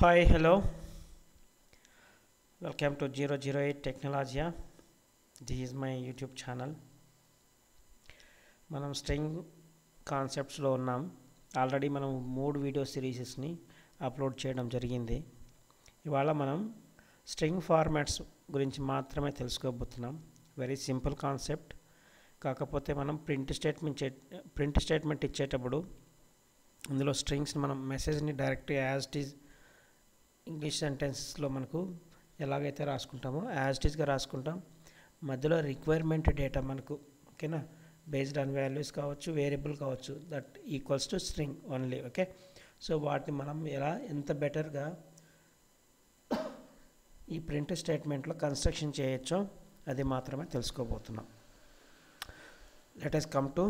Hi, hello. Welcome to 008 Technology. This is my YouTube channel. మనం string కాన్సెప్ట్స్లో ఉన్నాం. Already మనం 3 video సిరీసెస్ని upload చేయడం జరిగింది. ఇవాళ మనం స్ట్రింగ్ ఫార్మాట్స్ గురించి మాత్రమే తెలుసుకోబోతున్నాం. Very simple concept. కాకపోతే మనం ప్రింట్ స్టేట్మెంట్ ఇచ్చేటప్పుడు అందులో స్ట్రింగ్స్ మనం మెసేజ్ని డైరెక్ట్గా యాజ్ ఇట్ ఈజ్ ఇంగ్లీష్ సెంటెన్సెస్లో మనకు ఎలాగైతే రాసుకుంటామో యాజ్ ఇట్ ఈస్గా రాసుకుంటాం. మధ్యలో రిక్వైర్మెంట్ డేటా మనకు ఓకేనా, బేస్డ్ ఆన్ వాల్యూస్ కావచ్చు, వేరియబుల్ కావచ్చు, that equals to string only. Okay, so వాటిని మనం ఎంత బెటర్గా ఈ ప్రింట్ స్టేట్మెంట్లో కన్స్ట్రక్షన్ చేయొచ్చో అది మాత్రమే తెలుసుకోబోతున్నాం. Let us come to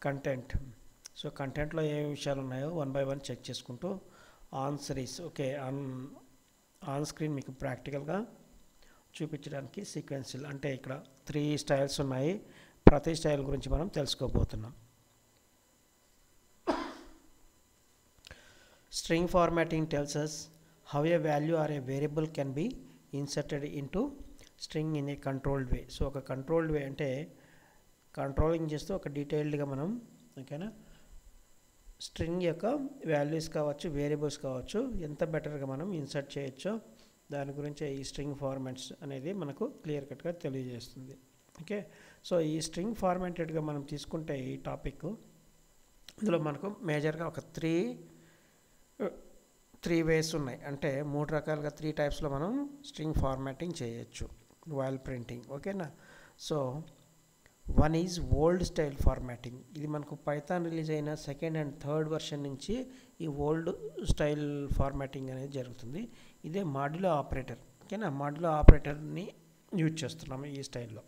content. So కంటెంట్లో ఏ విషయాలు ఉన్నాయో వన్ బై వన్ చెక్ చేసుకుంటూ on series okay on screen మీకు ప్రాక్టికల్గా చూపించడానికి సీక్వెన్షియల్ అంటే ఇక్కడ 3 స్టైల్స్ ఉన్నాయి. ప్రతి స్టైల్ గురించి మనం తెలుసుకోబోతున్నాం. String formatting tells us how a value or a variable can be inserted into string in a controlled way. So ఒక కంట్రోల్డ్ వే అంటే కంట్రోలింగ్ చేస్తూ ఒక డీటెయిల్డ్గా మనం ఓకేనా స్ట్రింగ్ యొక్క వాల్యూస్ కావచ్చు, వేరియబుల్స్ కావచ్చు, ఎంత బెటర్గా మనం ఇన్సర్ట్ చేయొచ్చో దాని గురించి ఈ స్ట్రింగ్ ఫార్మాట్స్ అనేది మనకు క్లియర్ కట్గా తెలియజేస్తుంది. ఓకే, సో ఈ స్ట్రింగ్ ఫార్మాటెడ్గా మనం తీసుకుంటే ఈ టాపిక్ ఇందులో మనకు మేజర్గా ఒక త్రీ వేస్ ఉన్నాయి. అంటే 3 రకాలుగా 3 టైప్స్లో మనం స్ట్రింగ్ ఫార్మాటింగ్ చేయొచ్చు వైల్ ప్రింటింగ్. ఓకేనా, so one is old style formatting. ఇది మనకు పైథాన్ రిలీజ్ అయిన 2nd and 3rd వర్షన్ నుంచి ఈ ఓల్డ్ స్టైల్ ఫార్మాటింగ్ అనేది జరుగుతుంది. ఇదే మాడ్యులో ఆపరేటర్. ఓకేనా, మాడ్యులో ఆపరేటర్ని యూజ్ చేస్తున్నాము ఈ స్టైల్లో.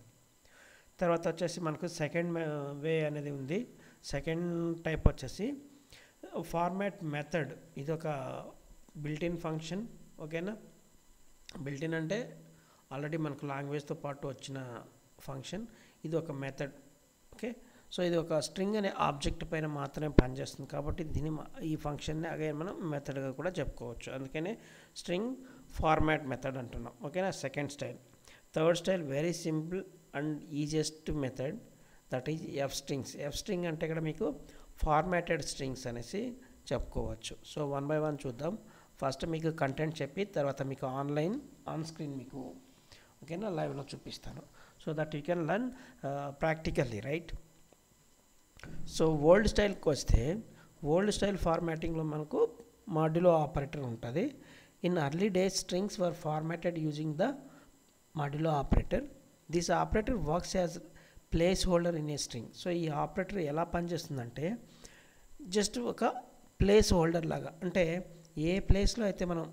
తర్వాత వచ్చేసి మనకు సెకండ్ వే అనేది ఉంది. సెకండ్ టైప్ వచ్చేసి ఫార్మాట్ మెథడ్. ఇది ఒక బిల్టిన్ ఫంక్షన్. ఓకేనా, బిల్టిన్ అంటే ఆల్రెడీ మనకు లాంగ్వేజ్తో పాటు వచ్చిన ఫంక్షన్. ఇది ఒక మెథడ్. ఓకే, సో ఇది ఒక స్ట్రింగ్ అనే ఆబ్జెక్ట్ పైన మాత్రమే పనిచేస్తుంది కాబట్టి ఈ ఫంక్షన్ని అగైన్ మనం మెథడ్గా కూడా చెప్పుకోవచ్చు. అందుకనే స్ట్రింగ్ ఫార్మాట్ మెథడ్ అంటున్నాం. ఓకేనా, second style. Third style very simple and easiest method, that is F strings. F string అంటే ఇక్కడ మీకు ఫార్మాటెడ్ స్ట్రింగ్స్ అనేసి చెప్పుకోవచ్చు. సో వన్ బై వన్ చూద్దాం. ఫస్ట్ మీకు కంటెంట్ చెప్పి తర్వాత మీకు ఆన్ స్క్రీన్ మీకు ఓకేనా లైవ్లో చూపిస్తాను. So that you can learn practically right. So old స్టైల్కి వస్తే ఓల్డ్ స్టైల్ ఫార్మాటింగ్లో మనకు మాడ్యులో ఆపరేటర్ ఉంటుంది. In early days strings were formatted using the modulo operator. This operator works as place holder in a string. So ఈ operator ఎలా పనిచేస్తుందంటే just ఒక place holder లాగా. అంటే ఏ ప్లేస్లో అయితే మనం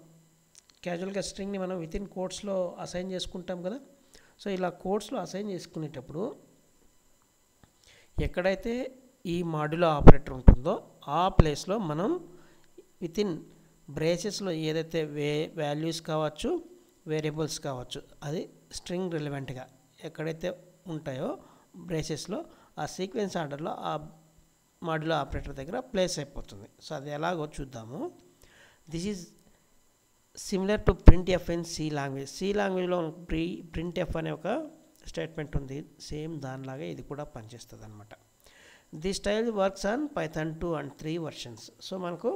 క్యాజువల్గా స్ట్రింగ్ని మనం వితిన్ కోట్స్లో అసైన్ చేసుకుంటాం కదా. సో ఇలా కోట్స్లో అసైన్ చేసుకునేటప్పుడు ఎక్కడైతే ఈ మాడ్యులో ఆపరేటర్ ఉంటుందో ఆ ప్లేస్లో మనం వితిన్ బ్రేసెస్లో ఏదైతే వాల్యూస్ కావచ్చు, వేరియబుల్స్ కావచ్చు, అది స్ట్రింగ్ రిలవెంట్గా ఎక్కడైతే ఉంటాయో బ్రేసెస్లో ఆ సీక్వెన్స్ ఆర్డర్లో ఆ మాడ్యులో ఆపరేటర్ దగ్గర ప్లేస్ అయిపోతుంది. సో అది ఎలాగో చూద్దాము. This is similar to printf in C language. C లాంగ్వేజ్లో ప్రింట్ ఎఫ్ అనే ఒక స్టేట్మెంట్ ఉంది. సేమ్ దానిలాగే ఇది కూడా పనిచేస్తుంది అనమాట. The style works on Python 2 and 3 versions. So మనకు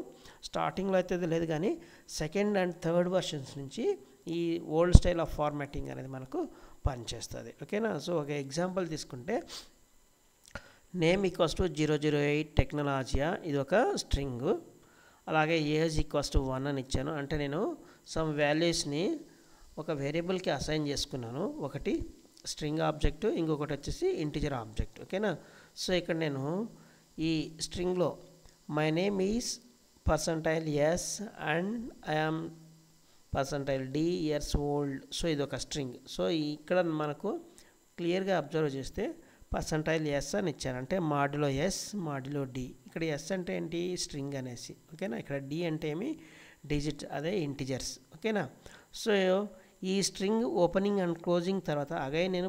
స్టార్టింగ్లో అయితే ఇది లేదు, కానీ 2nd and 3rd వర్షన్స్ నుంచి ఈ ఓల్డ్ స్టైల్ ఆఫ్ ఫార్మాటింగ్ అనేది మనకు పనిచేస్తుంది. ఓకేనా, సో ఒక ఎగ్జాంపుల్ తీసుకుంటే నేమ్ ఈక్వల్స్ టు 008 టెక్నాలజియా. ఇది ఒక స్ట్రింగ్. అలాగే ఏజ్ ఈక్వల్స్ టు 1 అని ఇచ్చాను. అంటే నేను సమ్ వాల్యూస్ని ఒక వేరియబుల్కి అసైన్ చేసుకున్నాను. ఒకటి స్ట్రింగ్ ఆబ్జెక్ట్, ఇంకొకటి వచ్చేసి ఇంటిజర్ ఆబ్జెక్ట్. ఓకేనా, సో ఇక్కడ నేను ఈ స్ట్రింగ్లో my name is %s and I am %d years old. So ఇది ఒక స్ట్రింగ్. సో ఇక్కడ మనకు క్లియర్గా అబ్జర్వ్ చేస్తే %s అని ఇచ్చాను. అంటే మాడ్యులో ఎస్, మాడ్యులో డి. ఇక్కడ ఎస్ అంటే ఏంటి, స్ట్రింగ్ అనేసి. ఓకేనా, ఇక్కడ డి అంటే ఏమి, డిజిట్, అదే ఇంటిజర్స్. ఓకేనా, సో ఈ స్ట్రింగ్ ఓపెనింగ్ అండ్ క్లోజింగ్ తర్వాత అగైన్ నేను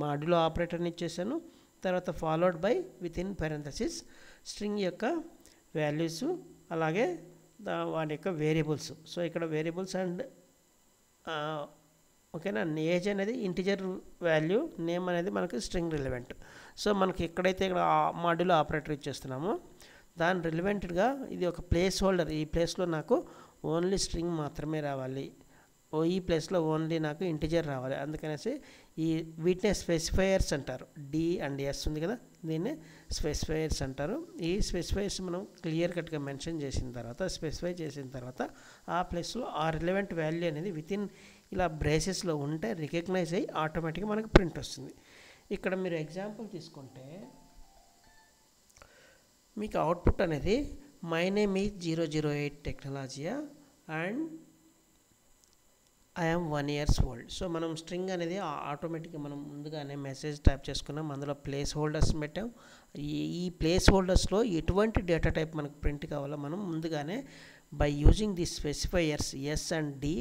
మాడ్యులో ఆపరేటర్ని ఇచ్చేసాను. తర్వాత followed by with in parenthesis string యొక్క వాల్యూస్ అలాగే వాటి యొక్క వేరియబుల్స్. సో ఇక్కడ వేరియబుల్స్ అండ్ ఓకేనా, ఏజ్ అనేది ఇంటిజర్ వాల్యూ, నేమ్ అనేది మనకి స్ట్రింగ్ రిలవెంట్. సో మనకి ఎక్కడైతే ఇక్కడ మాడ్యూల్ ఆపరేటర్ ఇచ్చేస్తున్నామో దాని రిలవెంట్గా ఇది ఒక ప్లేస్ హోల్డర్. ఈ ప్లేస్లో నాకు ఓన్లీ స్ట్రింగ్ మాత్రమే రావాలి, ఈ ప్లేస్లో ఓన్లీ నాకు ఇంటిజర్ రావాలి. అందుకనేసి వీటినే స్పెసిఫైయర్స్ అంటారు. డి అండ్ ఎస్ ఉంది కదా, దీన్నే స్పెసిఫైయర్స్ అంటారు. ఈ స్పెసిఫైయర్స్ మనం క్లియర్ కట్గా మెన్షన్ చేసిన తర్వాత, స్పెసిఫై చేసిన తర్వాత ఆ ప్లేస్లో ఆ రిలవెంట్ వాల్యూ అనేది వితిన్ ఇలా బ్రేసెస్లో ఉంటే రికగ్నైజ్ అయ్యి ఆటోమేటిక్గా మనకు ప్రింట్ వస్తుంది. ఇక్కడ మీరు ఎగ్జాంపుల్ తీసుకుంటే మీకు అవుట్పుట్ అనేది my name is 008 Technologia and I'm 1 years old. So మనం స్ట్రింగ్ అనేది ఆటోమేటిక్గా మనం ముందుగానే మెసేజ్ టైప్ చేసుకున్నాం, అందులో ప్లేస్ హోల్డర్స్ పెట్టాం. ఈ ప్లేస్ హోల్డర్స్లో ఎటువంటి డేటా టైప్ మనకు ప్రింట్ కావాలో మనం ముందుగానే by using the specifiers S and D,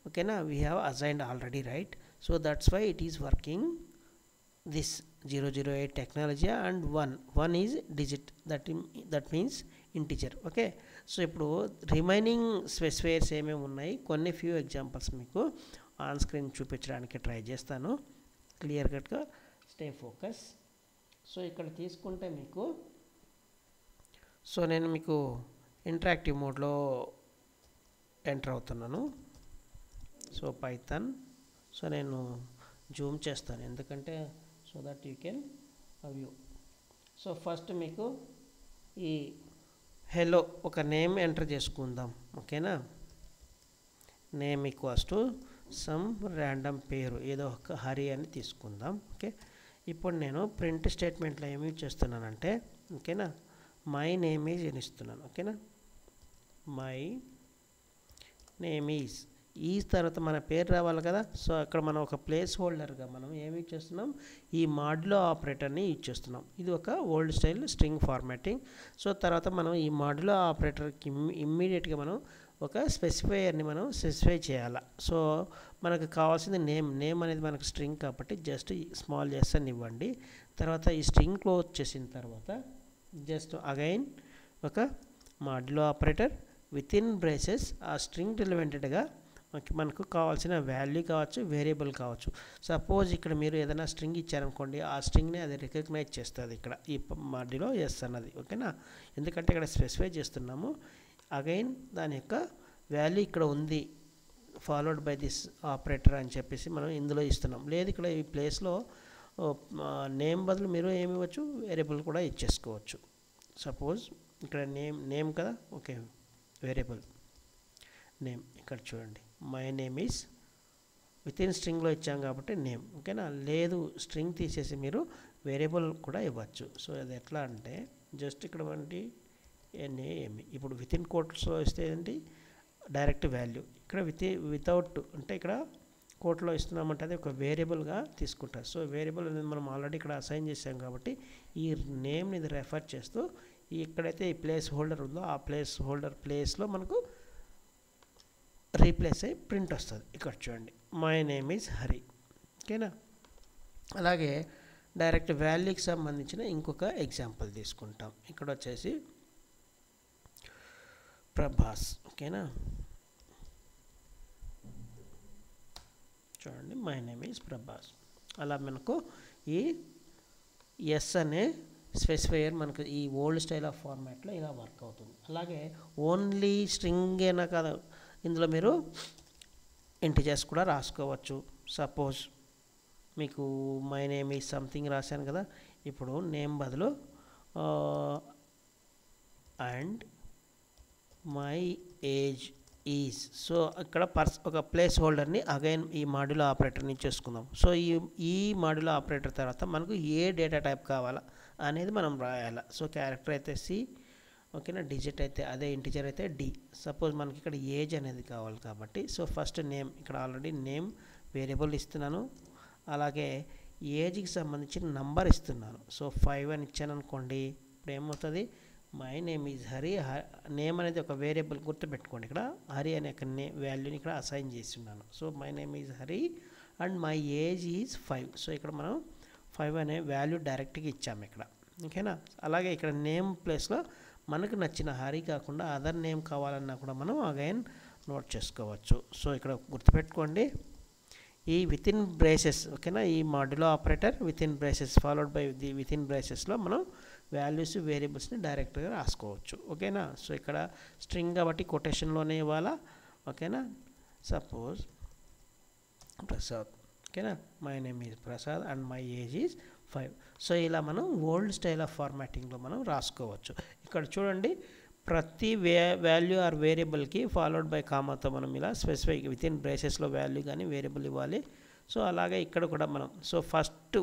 ఓకేనా, we have assigned already, right? So that's why it is working this 008 technology and 1 is digit, that means integer. Okay, so ఇప్పుడు remaining specifiers ఏమేమి ఉన్నాయి, కొన్ని few examples మీకు on screen చూపించడానికి try చేస్తాను. Clear కట్గా stay focus. So ఇక్కడ తీసుకుంటే మీకు, సో నేను మీకు ఇంటరాక్టివ్ మోడ్లో ఎంటర్ అవుతున్నాను. సో పైథాన్, సో నేను జూమ్ చేస్తాను ఎందుకంటే so that you can view. So first మీకు ఈ హెలో ఒక నేమ్ ఎంటర్ చేసుకుందాం, ఓకేనా. Name equals to some random పేరు, ఏదో ఒక హరి అని తీసుకుందాం. ఓకే, ఇప్పుడు నేను ప్రింట్ స్టేట్మెంట్లో ఏమి చేస్తున్నానంటే, ఓకేనా, మై నేమ్ ఈజ్ అని ఇస్తున్నాను. ఓకేనా, మై నేమ్ ఈజ్ తర్వాత మన పేరు రావాలి కదా. సో అక్కడ మనం ఒక ప్లేస్ హోల్డర్గా మనం ఏమి చేస్తున్నాం, ఈ మాడ్యులో ఆపరేటర్ని యూజ్ చేస్తున్నాం. ఇది ఒక old style string formatting. So తర్వాత మనం ఈ మాడ్యులో ఆపరేటర్కి ఇమ్మీడియట్గా మనం ఒక స్పెసిఫైయర్ని మనం స్పెసిఫై చేయాలి. సో మనకు కావాల్సింది నేమ్ అనేది మనకు స్ట్రింగ్ కాబట్టి జస్ట్ స్మాల్ ఎస్ అని ఇవ్వండి. తర్వాత ఈ స్ట్రింగ్ క్లోజ్ చేసిన తర్వాత జస్ట్ అగైన్ ఒక modulo operator with in braces ఆ స్ట్రింగ్ రిలవెంటెడ్గా మనకు కావాల్సిన వాల్యూ కావచ్చు, వేరియబుల్ కావచ్చు. సపోజ్ ఇక్కడ మీరు ఏదైనా స్ట్రింగ్ ఇచ్చారనుకోండి, ఆ స్ట్రింగ్ని అది రికగ్నైజ్ చేస్తుంది ఇక్కడ ఈ మాడ్యులో ఎస్ అన్నది. ఓకేనా, ఎందుకంటే ఇక్కడ స్పెసిఫై చేస్తున్నాము. అగైన్ దాని యొక్క వాల్యూ ఇక్కడ ఉంది, ఫాలోడ్ బై దిస్ ఆపరేటర్ అని చెప్పేసి మనం ఇందులో ఇస్తున్నాం. లేదు ఇక్కడ ఈ ప్లేస్లో నేమ్ బదులు మీరు ఏమి ఇవ్వచ్చు, వేరియబుల్ కూడా ఇచ్చేసుకోవచ్చు. సపోజ్ ఇక్కడ నేమ్ కదా, ఓకే, వేరియబుల్ నేమ్ ఇక్కడ చూడండి, my name is within స్ట్రింగ్లో ఇచ్చాం కాబట్టి నేమ్. ఓకేనా, లేదు స్ట్రింగ్ తీసేసి మీరు వేరియబుల్ కూడా ఇవ్వచ్చు. సో అది ఎట్లా అంటే జస్ట్ ఇక్కడ వంటి నేమ్ ఇప్పుడు విత్ ఇన్ కోట్స్లో ఇస్తే ఏంటి డైరెక్ట్ వాల్యూ, ఇక్కడ వితౌట్ అంటే ఇక్కడ కోట్లో ఇస్తున్నామంటే అది ఒక వేరియబుల్గా తీసుకుంటారు. సో వేరియబుల్ అనేది మనం ఆల్రెడీ ఇక్కడ అసైన్ చేసాం కాబట్టి ఈ నేమ్ని ఇది రెఫర్ చేస్తూ ఎక్కడైతే ఈ ప్లేస్ హోల్డర్ ఉందో ఆ ప్లేస్ హోల్డర్ ప్లేస్లో మనకు రీప్లేస్ అయ్యి ప్రింట్ వస్తుంది. ఇక్కడ చూడండి, మై నేమ్ ఈజ్ హరి. ఓకేనా, అలాగే డైరెక్ట్ వాల్యూకి సంబంధించిన ఇంకొక ఎగ్జాంపుల్ తీసుకుంటాం. ఇక్కడ వచ్చేసి ప్రభాస్. ఓకేనా, చూడండి, మై నేమ్ ఈజ్ ప్రభాస్. అలా మనకు ఈ ఎస్ అనే స్పెసిఫైయర్ మనకు ఈ ఓల్డ్ స్టైల్ ఆఫ్ ఫార్మాట్లో ఇలా వర్క్ అవుతుంది. అలాగే ఓన్లీ స్ట్రింగేనా కాదు, ఇందులో మీరు ఇంటిజర్స్ కూడా రాసుకోవచ్చు. సపోజ్ మీకు మై నేమ్ ఈజ్ సంథింగ్ రాశాను కదా, ఇప్పుడు నేమ్ బదులు and my age is. So ఇక్కడ ఒక ప్లేస్ హోల్డర్ని అగైన్ ఈ మాడ్యులో ఆపరేటర్ని చేసుకుందాం. సో ఈ మాడ్యులో ఆపరేటర్ తర్వాత మనకు ఏ డేటా టైప్ కావాలా అనేది మనం రాయాలి. సో క్యారెక్టర్ అయితే సి, ఓకేనా, డిజిట్ అయితే అదే, ఇంటిజర్ అయితే డి. సపోజ్ మనకి ఇక్కడ ఏజ్ అనేది కావాలి కాబట్టి సో ఫస్ట్ నేమ్, ఇక్కడ ఆల్రెడీ నేమ్ వేరియబుల్ ఇస్తున్నాను. అలాగే ఏజ్కి సంబంధించిన నంబర్ ఇస్తున్నాను. సో 5 అని ఇచ్చాను అనుకోండి, ఇప్పుడు ఏమవుతుంది, my name is Hari. Name అనేది ఒక వేరియబుల్, గుర్తుపెట్టుకోండి, ఇక్కడ హరి అనే ఒక వాల్యూని ఇక్కడ అసైన్ చేస్తున్నాను. So my name is Hari and my age is 5. So ఇక్కడ మనం 5 అనే వాల్యూ డైరెక్ట్గా ఇచ్చాము ఇక్కడ. ఓకేనా, అలాగే ఇక్కడ నేమ్ ప్లేస్లో మనకు నచ్చిన హరి కాకుండా అదర్ నేమ్ కావాలన్నా కూడా మనం అగైన్ నోట్ చేసుకోవచ్చు. సో ఇక్కడ గుర్తుపెట్టుకోండి, ఈ వితిన్ బ్రేసెస్ ఓకేనా, ఈ modulo operator within braces followed by the within బ్రేసెస్లో మనం వాల్యూస్ వేరియబుల్స్ని డైరెక్ట్గా రాసుకోవచ్చు. ఓకేనా. సో ఇక్కడ స్ట్రింగ్ కాబట్టి కొటేషన్లోనే ఇవ్వాలా. ఓకేనా. సపోజ్ ప్రసాద్, ఓకేనా, my name is Prasad and my age is 5. So ఇలా మనం ఓల్డ్ స్టైల్ ఆఫ్ ఫార్మాటింగ్లో మనం రాసుకోవచ్చు. ఇక్కడ చూడండి, ప్రతి వాల్యూ ఆర్ వేరియబుల్కి ఫాలోడ్ బై కామాతో మనం ఇలా స్పెసిఫై వితిన్ బ్రేసెస్లో వాల్యూ కానీ వేరియబుల్ ఇవ్వాలి. సో అలాగే ఇక్కడ కూడా మనం సో ఫస్ట్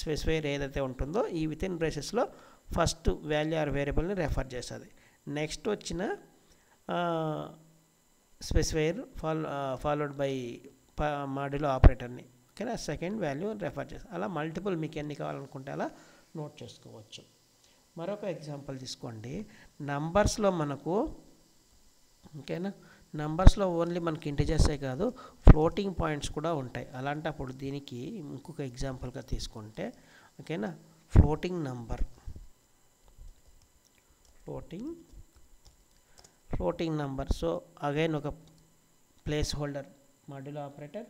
స్పెసిఫైర్ ఏదైతే ఉంటుందో ఈ వితిన్ బ్రేసెస్లో ఫస్ట్ వాల్యూ ఆర్ వేరియబుల్ని రెఫర్ చేస్తుంది. నెక్స్ట్ వచ్చిన స్పెసిఫైర్ ఫాలోడ్ బై మాడ్యులో ఆపరేటర్ని ఓకేనా సెకండ్ వాల్యూ రెఫర్ చేస్తుంది. అలా మల్టిపుల్ మీకు ఎన్ని కావాలనుకుంటే అలా నోట్ చేసుకోవచ్చు. మరొక ఎగ్జాంపుల్ తీసుకోండి. నంబర్స్లో మనకు ఓకేనా, నంబర్స్లో ఓన్లీ మనకి ఇంటిజర్సే కాదు ఫ్లోటింగ్ పాయింట్స్ కూడా ఉంటాయి. అలాంటప్పుడు దీనికి ఇంకొక ఎగ్జాంపుల్గా తీసుకుంటే ఓకేనా, ఫ్లోటింగ్ నంబర్. సో అగైన్ ఒక place holder modulo operator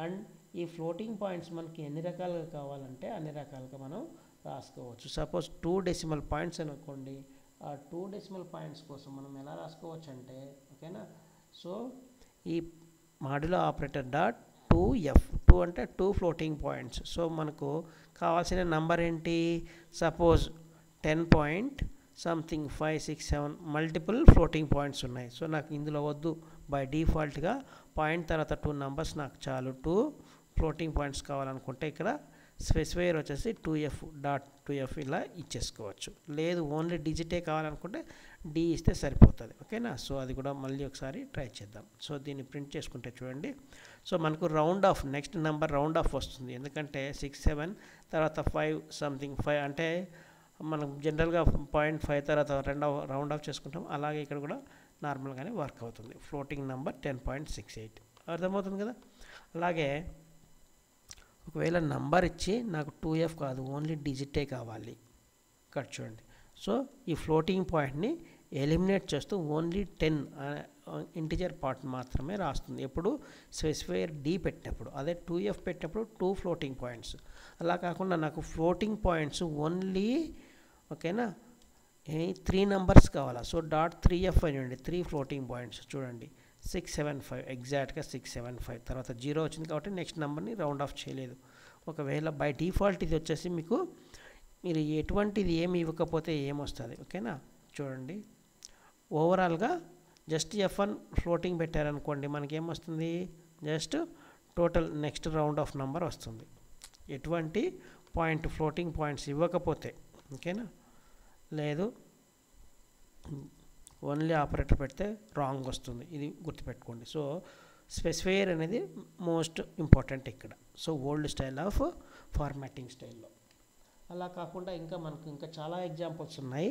and ఈ ఫ్లోటింగ్ పాయింట్స్ మనకి ఎన్ని రకాలుగా కావాలంటే అన్ని రకాలుగా మనం రాసుకోవచ్చు. సపోజ్ 2 డెసిమల్ పాయింట్స్ అనుకోండి, ఆ 2 డెసిమల్ పాయింట్స్ కోసం మనం ఎలా రాసుకోవచ్చు అంటే ఓకేనా, సో ఈ మాడ్యులో ఆపరేటర్ డాట్ 2f 2 అంటే 2 ఫ్లోటింగ్ పాయింట్స్. సో మనకు కావాల్సిన నంబర్ ఏంటి, suppose 10 point something 5 6 7 multiple floating points ఉన్నాయి. సో నాకు ఇందులో వద్దు, బై డిఫాల్ట్గా పాయింట్ తర్వాత 2 నంబర్స్ నాకు చాలు, 2 ఫ్లోటింగ్ పాయింట్స్ కావాలనుకుంటే ఇక్కడ స్పెసిఫైర్ వచ్చేసి 2f ఇలా ఇచ్చేసుకోవచ్చు. లేదు ఓన్లీ డిజిటే కావాలనుకుంటే డి ఇస్తే సరిపోతుంది. ఓకేనా. సో అది కూడా మళ్ళీ ఒకసారి ట్రై చేద్దాం. సో దీన్ని ప్రింట్ చేసుకుంటే చూడండి, సో మనకు round of next number round of వస్తుంది. ఎందుకంటే 6 7 తర్వాత 5 సంథింగ్ 5 అంటే మనం జనరల్గా 0.5 తర్వాత రౌండ్ ఆఫ్ చేసుకుంటాం. అలాగే ఇక్కడ కూడా నార్మల్గానే వర్క్ అవుతుంది. ఫ్లోటింగ్ నెంబర్ 10.68 అర్థమవుతుంది కదా. అలాగే ఒకవేళ నంబర్ ఇచ్చి నాకు 2f కాదు ఓన్లీ డిజిటే కావాలి, ఇక్కడ చూడండి. సో ఈ ఫ్లోటింగ్ పాయింట్ని ఎలిమినేట్ చేస్తూ ఓన్లీ 10 ఇంటిజర్ పార్ట్ మాత్రమే రాస్తుంది ఎప్పుడు స్పెసిఫైర్ డి పెట్టినప్పుడు. అదే 2f పెట్టినప్పుడు 2 ఫ్లోటింగ్ పాయింట్స్. అలా కాకుండా నాకు ఫ్లోటింగ్ పాయింట్స్ ఓన్లీ ఓకేనా 3 నంబర్స్ కావాలా. So dot 3f అనివ్వండి, 3 floating points చూడండి 675 ఎగ్జాక్ట్గా 675 తర్వాత 0 వచ్చింది కాబట్టి నెక్స్ట్ నెంబర్ని రౌండ్ ఆఫ్ చేయలేదు. ఒకవేళ బై డిఫాల్ట్ ఇది వచ్చేసి మీకు మీరు ఎటువంటిది ఏమి ఇవ్వకపోతే ఏమొస్తుంది ఓకేనా. చూడండి ఓవరాల్గా జస్ట్ f1 ఫ్లోటింగ్ పెట్టారనుకోండి మనకి ఏమొస్తుంది, just total next round of number వస్తుంది. ఎటువంటి పాయింట్ ఫ్లోటింగ్ పాయింట్స్ ఇవ్వకపోతే ఓకేనా. లేదు ఓన్లీ ఆపరేటర్ పెడితే రాంగ్ వస్తుంది, ఇది గుర్తుపెట్టుకోండి. సో స్పెసిఫైయర్ అనేది మోస్ట్ ఇంపార్టెంట్ ఇక్కడ. So old style of formatting స్టైల్లో. అలా కాకుండా మనకు ఇంకా చాలా ఎగ్జాంపుల్స్ ఉన్నాయి.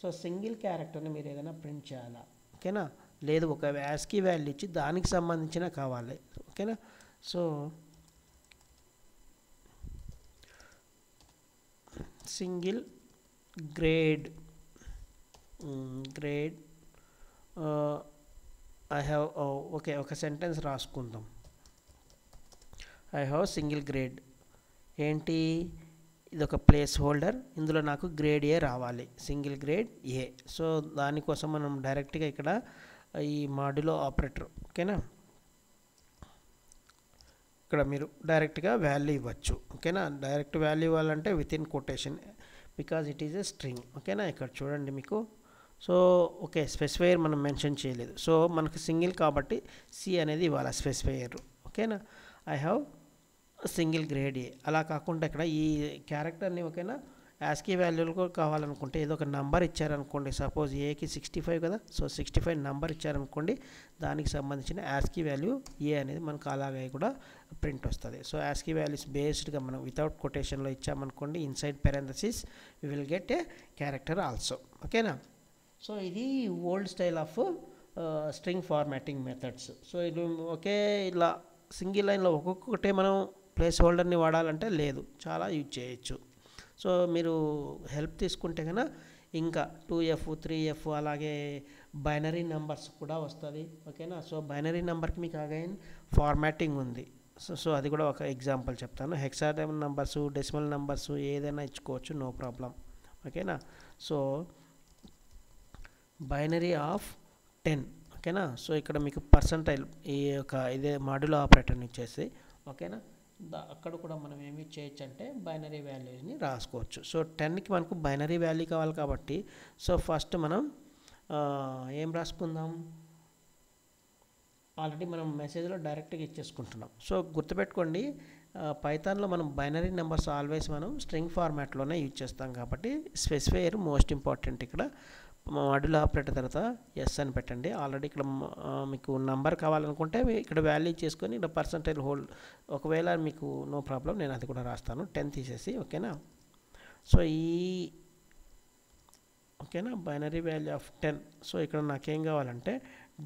సో సింగిల్ క్యారెక్టర్ని మీరు ఏదైనా ప్రింట్ చేయాలా ఓకేనా, లేదు ఒక యాస్కీ వాల్యూ ఇచ్చి దానికి సంబంధించిన కావాలి ఓకేనా. So single grade I have okay ఒక సెంటెన్స్ రాసుకుందాం. ఐ హ్యావ్ సింగిల్ గ్రేడ్ ఏంటి, ఇది ఒక ప్లేస్ హోల్డర్, ఇందులో నాకు గ్రేడ్ ఏ రావాలి, సింగిల్ గ్రేడ్ ఏ. సో దానికోసం మనం డైరెక్ట్గా ఇక్కడ ఈ మాడ్యులో ఆపరేటర్ ఓకేనా, ఇక్కడ మీరు డైరెక్ట్గా వాల్యూ ఇవ్వచ్చు ఓకేనా. డైరెక్ట్ వాల్యూ ఇవ్వాలంటే with in quotation because it is a string ఓకేనా. ఇక్కడ చూడండి మీకు సో ఓకే స్పెసిఫైయర్ మనం మెన్షన్ చేయలేదు. సో మనకు సింగిల్ కాబట్టి సి అనేది ఇవ్వాలి స్పెసిఫైయర్ ఓకేనా. I have single grade A. అలా కాకుండా ఇక్కడ ఈ క్యారెక్టర్ని ఓకేనా యాస్కీ వాల్యూలు కూడా కావాలనుకుంటే ఏదో ఒక నెంబర్ ఇచ్చారనుకోండి, సపోజ్ ఏకి 65 కదా, సో 65 నెంబర్ ఇచ్చారనుకోండి, దానికి సంబంధించిన యాస్కీ వాల్యూ ఏ అనేది మనకు అలాగే కూడా ప్రింట్ వస్తుంది. సో యాస్కీ వాల్యూస్ బేస్డ్గా మనం వితౌట్ కొటేషన్లో ఇచ్చామనుకోండి, inside parenthesis we will get a character also ఓకేనా. సో ఇది old style of string formatting methods. So ఇది ఒకే ఇలా సింగిల్ లైన్లో ఒక్కొక్కటే మనం ప్లేస్ హోల్డర్ని వాడాలంటే లేదు, చాలా యూజ్ చేయొచ్చు. సో మీరు హెల్ప్ తీసుకుంటే కనుక ఇంకా 2F 3F అలాగే బైనరీ నెంబర్స్ కూడా వస్తుంది. ఓకేనా. సో బైనరీ నెంబర్కి మీకు అగైన్ ఫార్మాటింగ్ ఉంది. సో అది కూడా ఒక ఎగ్జాంపుల్ చెప్తాను. హెక్సాడెసిమల్ నెంబర్స్, డెసిమల్ నెంబర్స్ ఏదైనా ఇచ్చుకోవచ్చు, నో ప్రాబ్లం. ఓకేనా. So binary of 10. ఓకేనా. సో ఇక్కడ మీకు పర్సంటైల్ ఈ యొక్క ఇదే మాడ్యులో ఆపరేటర్ని ఇచ్చేసి, ఓకేనా, అక్కడ కూడా మనం ఏమి చేయొచ్చు అంటే బైనరీ వాల్యూస్ని రాసుకోవచ్చు. సో 10కి మనకు బైనరీ వాల్యూ కావాలి కాబట్టి సో ఫస్ట్ మనం ఏం రాసుకుందాం, ఆల్రెడీ మనం మెసేజ్లో డైరెక్ట్గా ఇచ్చేసుకుంటున్నాం. సో గుర్తుపెట్టుకోండి, పైథాన్లో మనం బైనరీ నెంబర్స్ ఆల్వేస్ మనం స్ట్రింగ్ ఫార్మాట్లోనే యూజ్ చేస్తాం కాబట్టి స్పెసిఫైయర్ మోస్ట్ ఇంపార్టెంట్. ఇక్కడ మాడ్యులో ఆపరేటర్ తర్వాత ఎస్ అని పెట్టండి. ఆల్రెడీ ఇక్కడ మీకు నంబర్ కావాలనుకుంటే ఇక్కడ వాల్యూ చేసుకొని ఇక్కడ పర్సంటైల్ హోల్డ్, ఒకవేళ మీకు నో ప్రాబ్లం నేను అది కూడా రాస్తాను 10 తీసేసి. ఓకేనా. సో ఓకేనా బైనరీ వాల్యూ ఆఫ్ 10. సో ఇక్కడ నాకేం కావాలంటే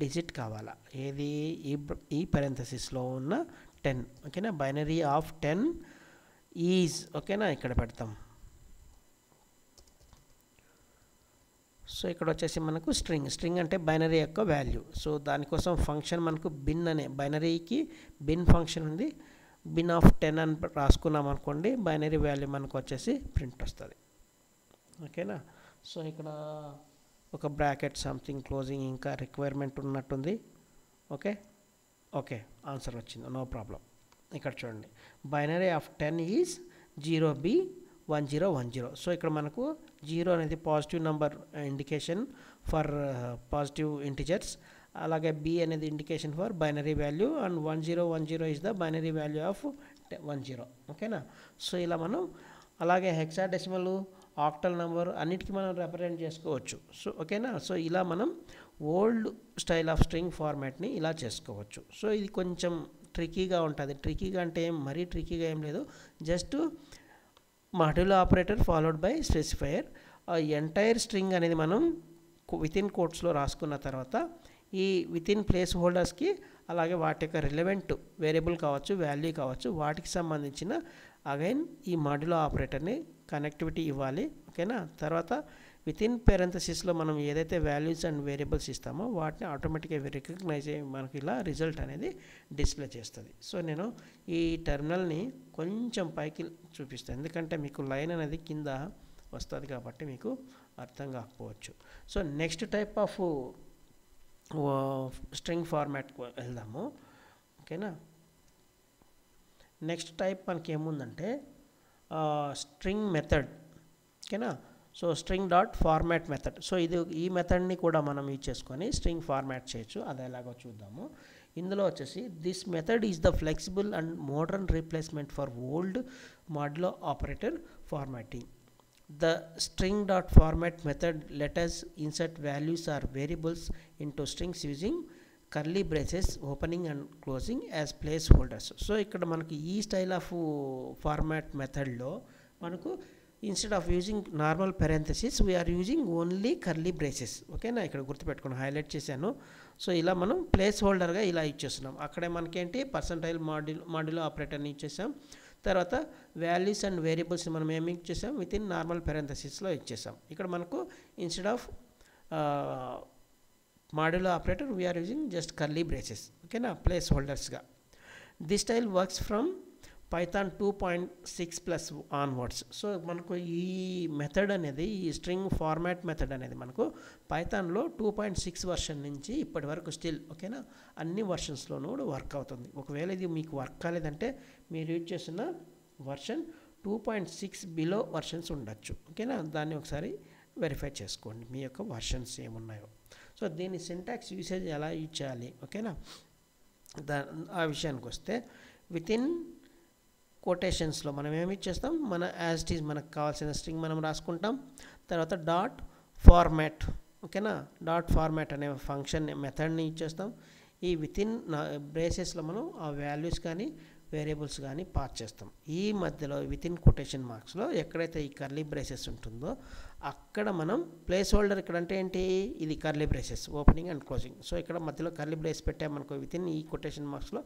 డిజిట్ కావాలా, ఏది ఈ పెరెంథసిస్లో ఉన్న 10. ఓకేనా. బైనరీ ఆఫ్ 10 ఈజ్, ఓకేనా, ఇక్కడ పెడతాం. సో ఇక్కడ వచ్చేసి మనకు స్ట్రింగ్ అంటే బైనరీ యొక్క వాల్యూ. సో దానికోసం ఫంక్షన్ మనకు బిన్ అనే బైనరీకి బిన్ ఫంక్షన్ ఉంది. బిన్ ఆఫ్ 10 అని రాసుకున్నాం అనుకోండి, బైనరీ వాల్యూ మనకు వచ్చేసి ప్రింట్ వస్తుంది. ఓకేనా. సో ఇక్కడ ఒక బ్రాకెట్ సంథింగ్ క్లోజింగ్ ఇంకా రిక్వైర్మెంట్ ఉన్నట్టుంది. ఓకే ఆన్సర్ వచ్చింది, నో ప్రాబ్లం. ఇక్కడ చూడండి, binary of 10 is 0B1010. So ఇక్కడ మనకు 0 అనేది positive number indication for positive integers, అలాగే B అనేది indication for binary value, and 1010 is the binary value of 10. ఓకేనా. సో ఇలా మనం అలాగే హెక్సాడెసిమల్, ఆక్టల్ నెంబర్ అన్నిటికీ మనం రిప్రజెంట్ చేసుకోవచ్చు. సో ఓకేనా. సో ఇలా మనం ఓల్డ్ స్టైల్ ఆఫ్ స్ట్రింగ్ ఫార్మాట్ని ఇలా చేసుకోవచ్చు. సో ఇది కొంచెం ట్రికీగా ఉంటుంది. ట్రికీగా అంటే మరీ ట్రికీగా ఏం లేదు, just modulo operator followed by specifier. Entire string అనేది మనం వితిన్ కోట్స్లో రాసుకున్న తర్వాత ఈ వితిన్ ప్లేస్ హోల్డర్స్కి అలాగే వాటి యొక్క రిలవెంట్ వేరియబుల్ కావచ్చు, వాల్యూ కావచ్చు, వాటికి సంబంధించిన అగైన్ ఈ మాడ్యులో ఆపరేటర్ని కనెక్టివిటీ ఇవ్వాలి. ఓకేనా. తర్వాత వితిన్ పెరెంథసిస్లో మనం ఏదైతే వాల్యూస్ అండ్ వేరియబుల్స్ ఇస్తామో వాటిని ఆటోమేటిక్గా రికగ్నైజ్ అయ్యి మనకి ఇలా రిజల్ట్ అనేది డిస్ప్లే చేస్తుంది. సో నేను ఈ టెర్మినల్ని కొంచెం పైకి చూపిస్తాను, ఎందుకంటే మీకు లైన్ అనేది కింద వస్తుంది కాబట్టి మీకు అర్థం కాకపోవచ్చు. So next type of string ఫార్మాట్కి వెళ్దాము. ఓకేనా. నెక్స్ట్ టైప్ మనకి ఏముందంటే స్ట్రింగ్ మెథడ్. ఓకేనా. So string dot format method. So ఈ మెథడ్ని కూడా మనం యూజ్ చేసుకొని స్ట్రింగ్ ఫార్మాట్ చేయొచ్చు. అది ఎలాగో చూద్దాము. ఇందులో వచ్చేసి this method is the flexible and modern replacement for old modulo operator formatting. The string dot format method let us insert values or variables into strings using curly braces opening and closing as placeholders. So ఇక్కడ మనకి ఈ style of format మెథడ్లో మనకు instead of using normal parenthesis we are using only curly braces. ఓకేనా. ఇక్కడ గుర్తుపెట్టుకుని highlight చేశాను. So ఇలా మనం ప్లేస్ హోల్డర్గా ఇలా ఇచ్చేస్తున్నాం. అక్కడే మనకేంటి పర్సంటైల్ మాడ్యులో ఆపరేటర్ని ఇచ్చేసాం. తర్వాత వాల్యూస్ అండ్ వేరియబుల్స్ మనం ఏమి ఇచ్చేసాం, వితిన్ నార్మల్ పెరెంథసిస్లో ఇచ్చేసాం. ఇక్కడ మనకు instead of modulo operator we are using just curly braces. ఓకేనా, ప్లేస్ హోల్డర్స్గా. This style works from Python 2.6+ onwards. So మనకు ఈ మెథడ్ అనేది, ఈ స్ట్రింగ్ ఫార్మాట్ మెథడ్ అనేది మనకు పైథాన్లో 2.6 వర్షన్ నుంచి ఇప్పటి వరకు స్టిల్, ఓకేనా, అన్ని వర్షన్స్లోనూ కూడా వర్క్ అవుతుంది. ఒకవేళ ఇది మీకు వర్క్ కాలేదంటే మీరు యూజ్ చేస్తున్న వర్షన్ 2.6 బిలో వర్షన్స్ ఉండొచ్చు. ఓకేనా. దాన్ని ఒకసారి వెరిఫై చేసుకోండి మీ యొక్క వర్షన్స్ ఏమున్నాయో. సో దీని సింటాక్స్ యూసేజ్ ఎలా యూజ్ చేయాలి, ఓకేనా, ఆ విషయానికి వస్తే వితిన్ కోటేషన్స్లో మనం ఏమి ఇచ్చేస్తాం, మన యాజ్ ఇట్ ఈజ్ మనకు కావాల్సిన స్ట్రింగ్ మనం రాసుకుంటాం. తర్వాత డాట్ ఫార్మాట్. ఓకేనా. డాట్ ఫార్మాట్ అనే ఫంక్షన్ మెథడ్ని ఇచ్చేస్తాం. ఈ వితిన్ బ్రేసెస్లో మనం ఆ వాల్యూస్ కానీ వేరియబుల్స్ కానీ పాస్ చేస్తాం. ఈ మధ్యలో వితిన్ కొటేషన్ మార్క్స్లో ఎక్కడైతే ఈ కర్లీ బ్రేసెస్ ఉంటుందో అక్కడ మనం ప్లేస్ హోల్డర్, ఇక్కడ అంటే ఏంటి, ఇది curly braces opening and closing. So ఇక్కడ మధ్యలో కర్లీ బ్రేస్ పెట్టామనుకో వితిన్ ఈ కొటేషన్ మార్క్స్లో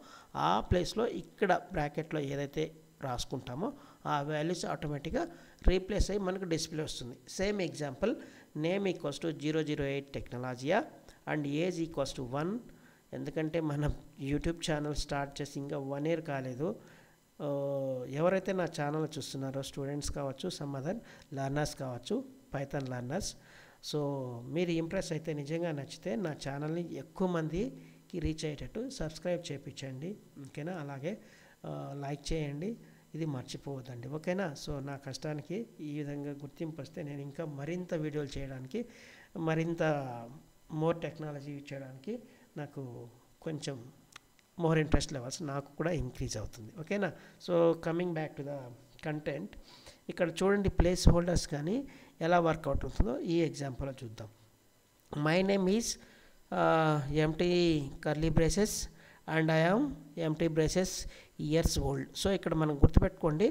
ఆ ప్లేస్లో ఇక్కడ బ్రాకెట్లో ఏదైతే రాసుకుంటామో ఆ వాల్యూస్ ఆటోమేటిక్గా రీప్లేస్ అయ్యి మనకు డిస్ప్లే వస్తుంది. Same example name equals to 008 Technologia and age equals to 1. ఎందుకంటే మనం యూట్యూబ్ ఛానల్ స్టార్ట్ చేసి ఇంకా 1 year కాలేదు. ఎవరైతే నా ఛానల్ చూస్తున్నారో స్టూడెంట్స్ కావచ్చు, సమ్ అదర్ లర్నర్స్ కావచ్చు, పైథాన్ లర్నర్స్, సో మీరు ఇంప్రెస్ అయితే నిజంగా నచ్చితే నా ఛానల్ని ఎక్కువ మందికి రీచ్ అయ్యేటట్టు సబ్స్క్రైబ్ చేయించండి, ఓకేనా. అలాగే లైక్ చేయండి, ఇది మర్చిపోవద్దండి, ఓకేనా. సో నా కష్టానికి ఈ విధంగా గుర్తింపు వస్తే నేను ఇంకా మరింత వీడియోలు చేయడానికి, మరింత మోర్ టెక్నాలజీ యూజ్ చేయడానికి నాకు కొంచెం మోర్ ఇంట్రెస్ట్ లెవెల్స్ నాకు కూడా ఇంక్రీజ్ అవుతుంది, ఓకేనా. So coming back to the content, ఇక్కడ చూడండి ప్లేస్ హోల్డర్స్ కానీ ఎలా వర్కౌట్ అవుతుందో ఈ ఎగ్జాంపుల్లో చూద్దాం. My name is empty curly braces and I yam empty braces years old. So ఇక్కడ మనం గుర్తుపెట్టుకోండి,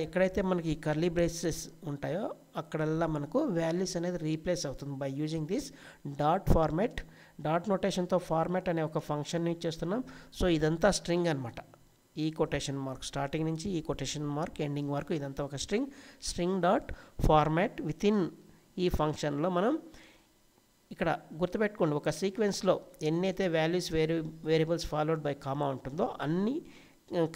ఎక్కడైతే మనకి ఈ కర్లీ బ్రేసెస్ ఉంటాయో అక్కడల్లా మనకు వాల్యూస్ అనేది రీప్లేస్ అవుతుంది by using this dot format. Dot నోటేషన్తో ఫార్మాట్ అనే ఒక ఫంక్షన్ చేస్తున్నాం. సో ఇదంతా స్ట్రింగ్ అనమాట. ఈ కొటేషన్ మార్క్ స్టార్టింగ్ నుంచి ఈ కొటేషన్ మార్క్ ఎండింగ్ వరకు ఇదంతా ఒక string dot format. With in ఈ ఫంక్షన్లో మనం ఇక్కడ గుర్తుపెట్టుకోండి, ఒక సీక్వెన్స్లో ఎన్నైతే values variables followed by comma ఉంటుందో అన్ని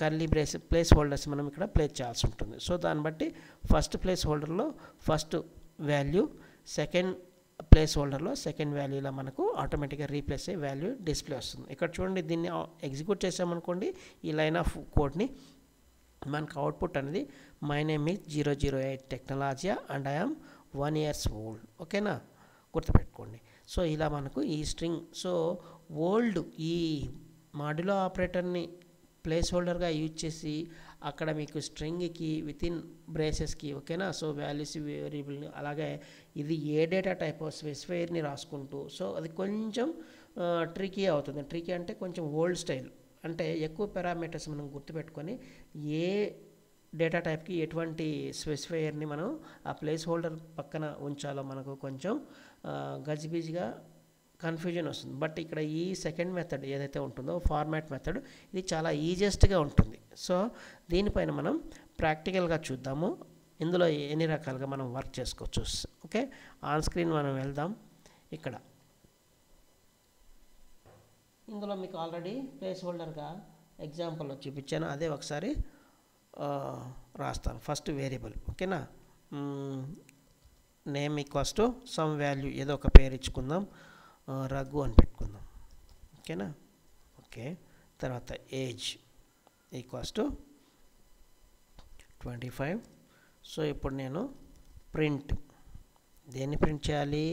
కర్లీ ప్లేస్ హోల్డర్స్ మనం ఇక్కడ ప్లేస్ చేయాల్సి ఉంటుంది. సో దాన్ని బట్టి ఫస్ట్ ప్లేస్ హోల్డర్లో ఫస్ట్ వాల్యూ, సెకండ్ ప్లేస్ హోల్డర్లో సెకండ్ వాల్యూలో మనకు ఆటోమేటిక్గా రీప్లేస్ అయ్యే వాల్యూ డిస్ప్లే వస్తుంది. ఇక్కడ చూడండి, దీన్ని ఎగ్జిక్యూట్ చేసామనుకోండి ఈ లైన్ ఆఫ్ కోడ్ని, మనకు అవుట్పుట్ అనేది my name is 008 Technologia and I am 1 years old, ఓకేనా, గుర్తుపెట్టుకోండి. సో ఇలా మనకు ఈ స్ట్రింగ్, సో ఓల్డ్ ఈ మాడ్యులో ఆపరేటర్ని ప్లేస్ హోల్డర్గా యూజ్ చేసి అక్కడ మీకు స్ట్రింగ్కి విత్ ఇన్ బ్రేసెస్కి, ఓకేనా. సో వాల్యూస్ వేరియబుల్ని, అలాగే ఇది ఏ డేటా టైప్ స్పెసిఫైర్ని రాసుకుంటూ, సో అది కొంచెం ట్రికీ అవుతుంది. ట్రికీ అంటే కొంచెం ఓల్డ్ స్టైల్, అంటే ఎక్కువ పారామీటర్స్ మనం గుర్తుపెట్టుకొని ఏ డేటా టైప్కి ఎటువంటి స్పెసిఫైయర్ని మనం ఆ ప్లేస్ హోల్డర్ పక్కన ఉంచాలో మనకు కొంచెం గజిబిజిగా కన్ఫ్యూజన్ వస్తుంది. బట్ ఇక్కడ ఈ సెకండ్ మెథడ్ ఏదైతే ఉంటుందో ఫార్మాట్ మెథడ్, ఇది చాలా ఈజియెస్ట్గా ఉంటుంది. సో దీనిపైన మనం ప్రాక్టికల్గా చూద్దాము, ఇందులో ఎన్ని రకాలుగా మనం వర్క్ చేసుకోవచ్చు. ఓకే, ఆన్ స్క్రీన్ మనం వెళ్దాం. ఇక్కడ ఇందులో మీకు ఆల్రెడీ ప్లేస్ హోల్డర్గా ఎగ్జాంపుల్లో చూపించాను, అదే ఒకసారి రాస్తాను. ఫస్ట్ వేరియబుల్, ఓకేనా, name equals to some value, ఏదో ఒక పేరు ఇచ్చుకుందాం, రఘు అని పెట్టుకుందాం, ఓకేనా. ఓకే, తర్వాత ఏజ్ ఈక్వల్స్ టు 25. సో ఇప్పుడు నేను ప్రింట్, దేన్ని ప్రింట్ చేయాలి,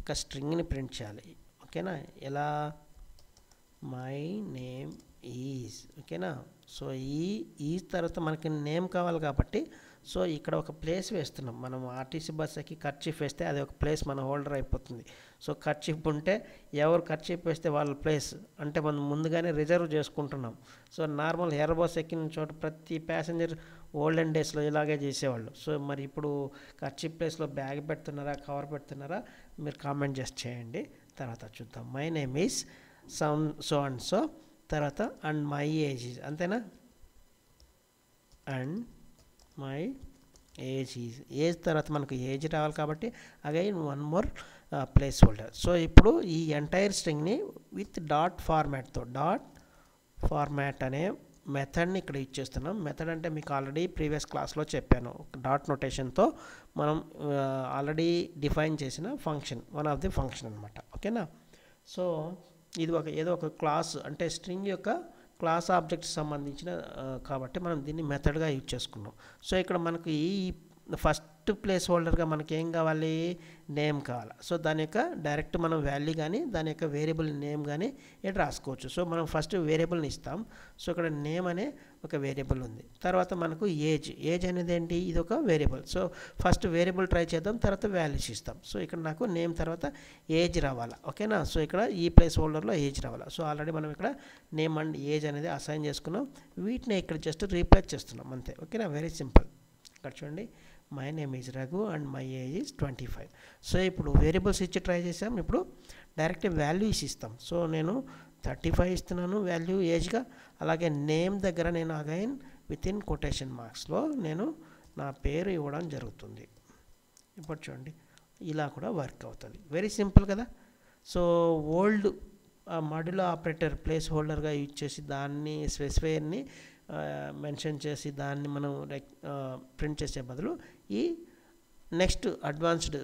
ఒక స్ట్రింగ్ని ప్రింట్ చేయాలి, ఓకేనా. ఎలా, మై నేమ్ ఈజ్, ఓకేనా. సో ఈ తర్వాత మనకి నేమ్ కావాలి కాబట్టి, సో ఇక్కడ ఒక ప్లేస్ వేస్తున్నాం మనం. ఆర్టీసీ బస్సుకి కర్చీఫ్ వేస్తే అది ఒక ప్లేస్ మన హోల్డర్ అయిపోతుంది. సో కర్చీఫ్ ఉంటే ఎవరు కర్చీఫ్ వేస్తే వాళ్ళ ప్లేస్ అంటే మనం ముందుగానే రిజర్వ్ చేసుకుంటున్నాం. సో నార్మల్ ఎయిర్ బస్ ఎక్కిన చోట ప్రతి ప్యాసింజర్ ఓల్డెన్ డేస్లో ఇలాగే చేసేవాళ్ళు. సో మరి ఇప్పుడు కర్చీఫ్ ప్లేస్లో బ్యాగ్ పెడుతున్నారా, కవర్ పెడుతున్నారా, మీరు కామెంట్ చేసి చేయండి. తర్వాత చూద్దాం. My name is so and so, తర్వాత అండ్ మై ఏజ్ ఈజ్, అంతేనా, and my age is, age తర్వాత మనకు ఏజ్ రావాలి కాబట్టి again one more place holder. So ఇప్పుడు ఈ ఎంటైర్ స్ట్రింగ్ని విత్ డాట్ ఫార్మాట్తో, డాట్ ఫార్మాట్ అనే మెథడ్ని ఇక్కడ ఇచ్చేస్తున్నాం. మెథడ్ అంటే మీకు ఆల్రెడీ ప్రీవియస్ క్లాస్లో చెప్పాను, డాట్ నోటేషన్తో మనం ఆల్రెడీ డిఫైన్ చేసిన function, one of the function అనమాట, ఓకేనా. సో ఇది ఏదో ఒక క్లాస్, అంటే స్ట్రింగ్ యొక్క క్లాస్ ఆబ్జెక్ట్స్ సంబంధించిన కాబట్టి మనం దీన్ని మెథడ్గా యూజ్ చేసుకున్నాం. సో ఇక్కడ మనకు ఈ ఫస్ట్ ప్లేస్ హోల్డర్గా మనకి ఏం కావాలి, నేమ్ కావాలి. సో దాని యొక్క డైరెక్ట్ మనం వాల్యూ కానీ దాని యొక్క వేరియబుల్ నేమ్ కానీ ఇక్కడ రాసుకోవచ్చు. సో మనం ఫస్ట్ వేరియబుల్ని ఇస్తాం. సో ఇక్కడ నేమ్ అనే ఒక వేరియబుల్ ఉంది. తర్వాత మనకు ఏజ్ అనేది ఏంటి, ఇది ఒక variable. So first variable try చేద్దాం, తర్వాత వాల్యూస్ ఇస్తాం. సో ఇక్కడ నాకు నేమ్ తర్వాత ఏజ్ రావాలా, ఓకేనా. సో ఇక్కడ ఈ ప్లేస్ హోల్డర్లో ఏజ్ రావాలా. సో ఆల్రెడీ మనం ఇక్కడ నేమ్ అండ్ ఏజ్ అనేది అసైన్ చేసుకున్నాం. వీటిని ఇక్కడ జస్ట్ రీప్లేస్ చేస్తున్నాం అంతే, ఓకేనా. Very simple. ఇక్కడ చూడండి, my name is Raghu and my age is 25. So ఇప్పుడు వేరియబుల్స్ ఇచ్చి ట్రై చేసాం. ఇప్పుడు డైరెక్ట్ వాల్యూస్ ఇస్తాం. సో నేను 35 ఇస్తున్నాను వాల్యూ ఏజ్గా. అలాగే నేమ్ దగ్గర నేను అగైన్ విత్ ఇన్ కొటేషన్ మార్క్స్లో నేను నా పేరు ఇవ్వడం జరుగుతుంది. ఇప్పుడు చూడండి, ఇలా కూడా వర్క్ అవుతుంది. వెరీ సింపుల్ కదా. So old modulo operator place హోల్డర్గా యూజ్ చేసి దాన్ని స్పెసిఫైయర్ని మెన్షన్ చేసి దాన్ని మనం ప్రింట్ చేసే బదులు ఈ నెక్స్ట్ అడ్వాన్స్డ్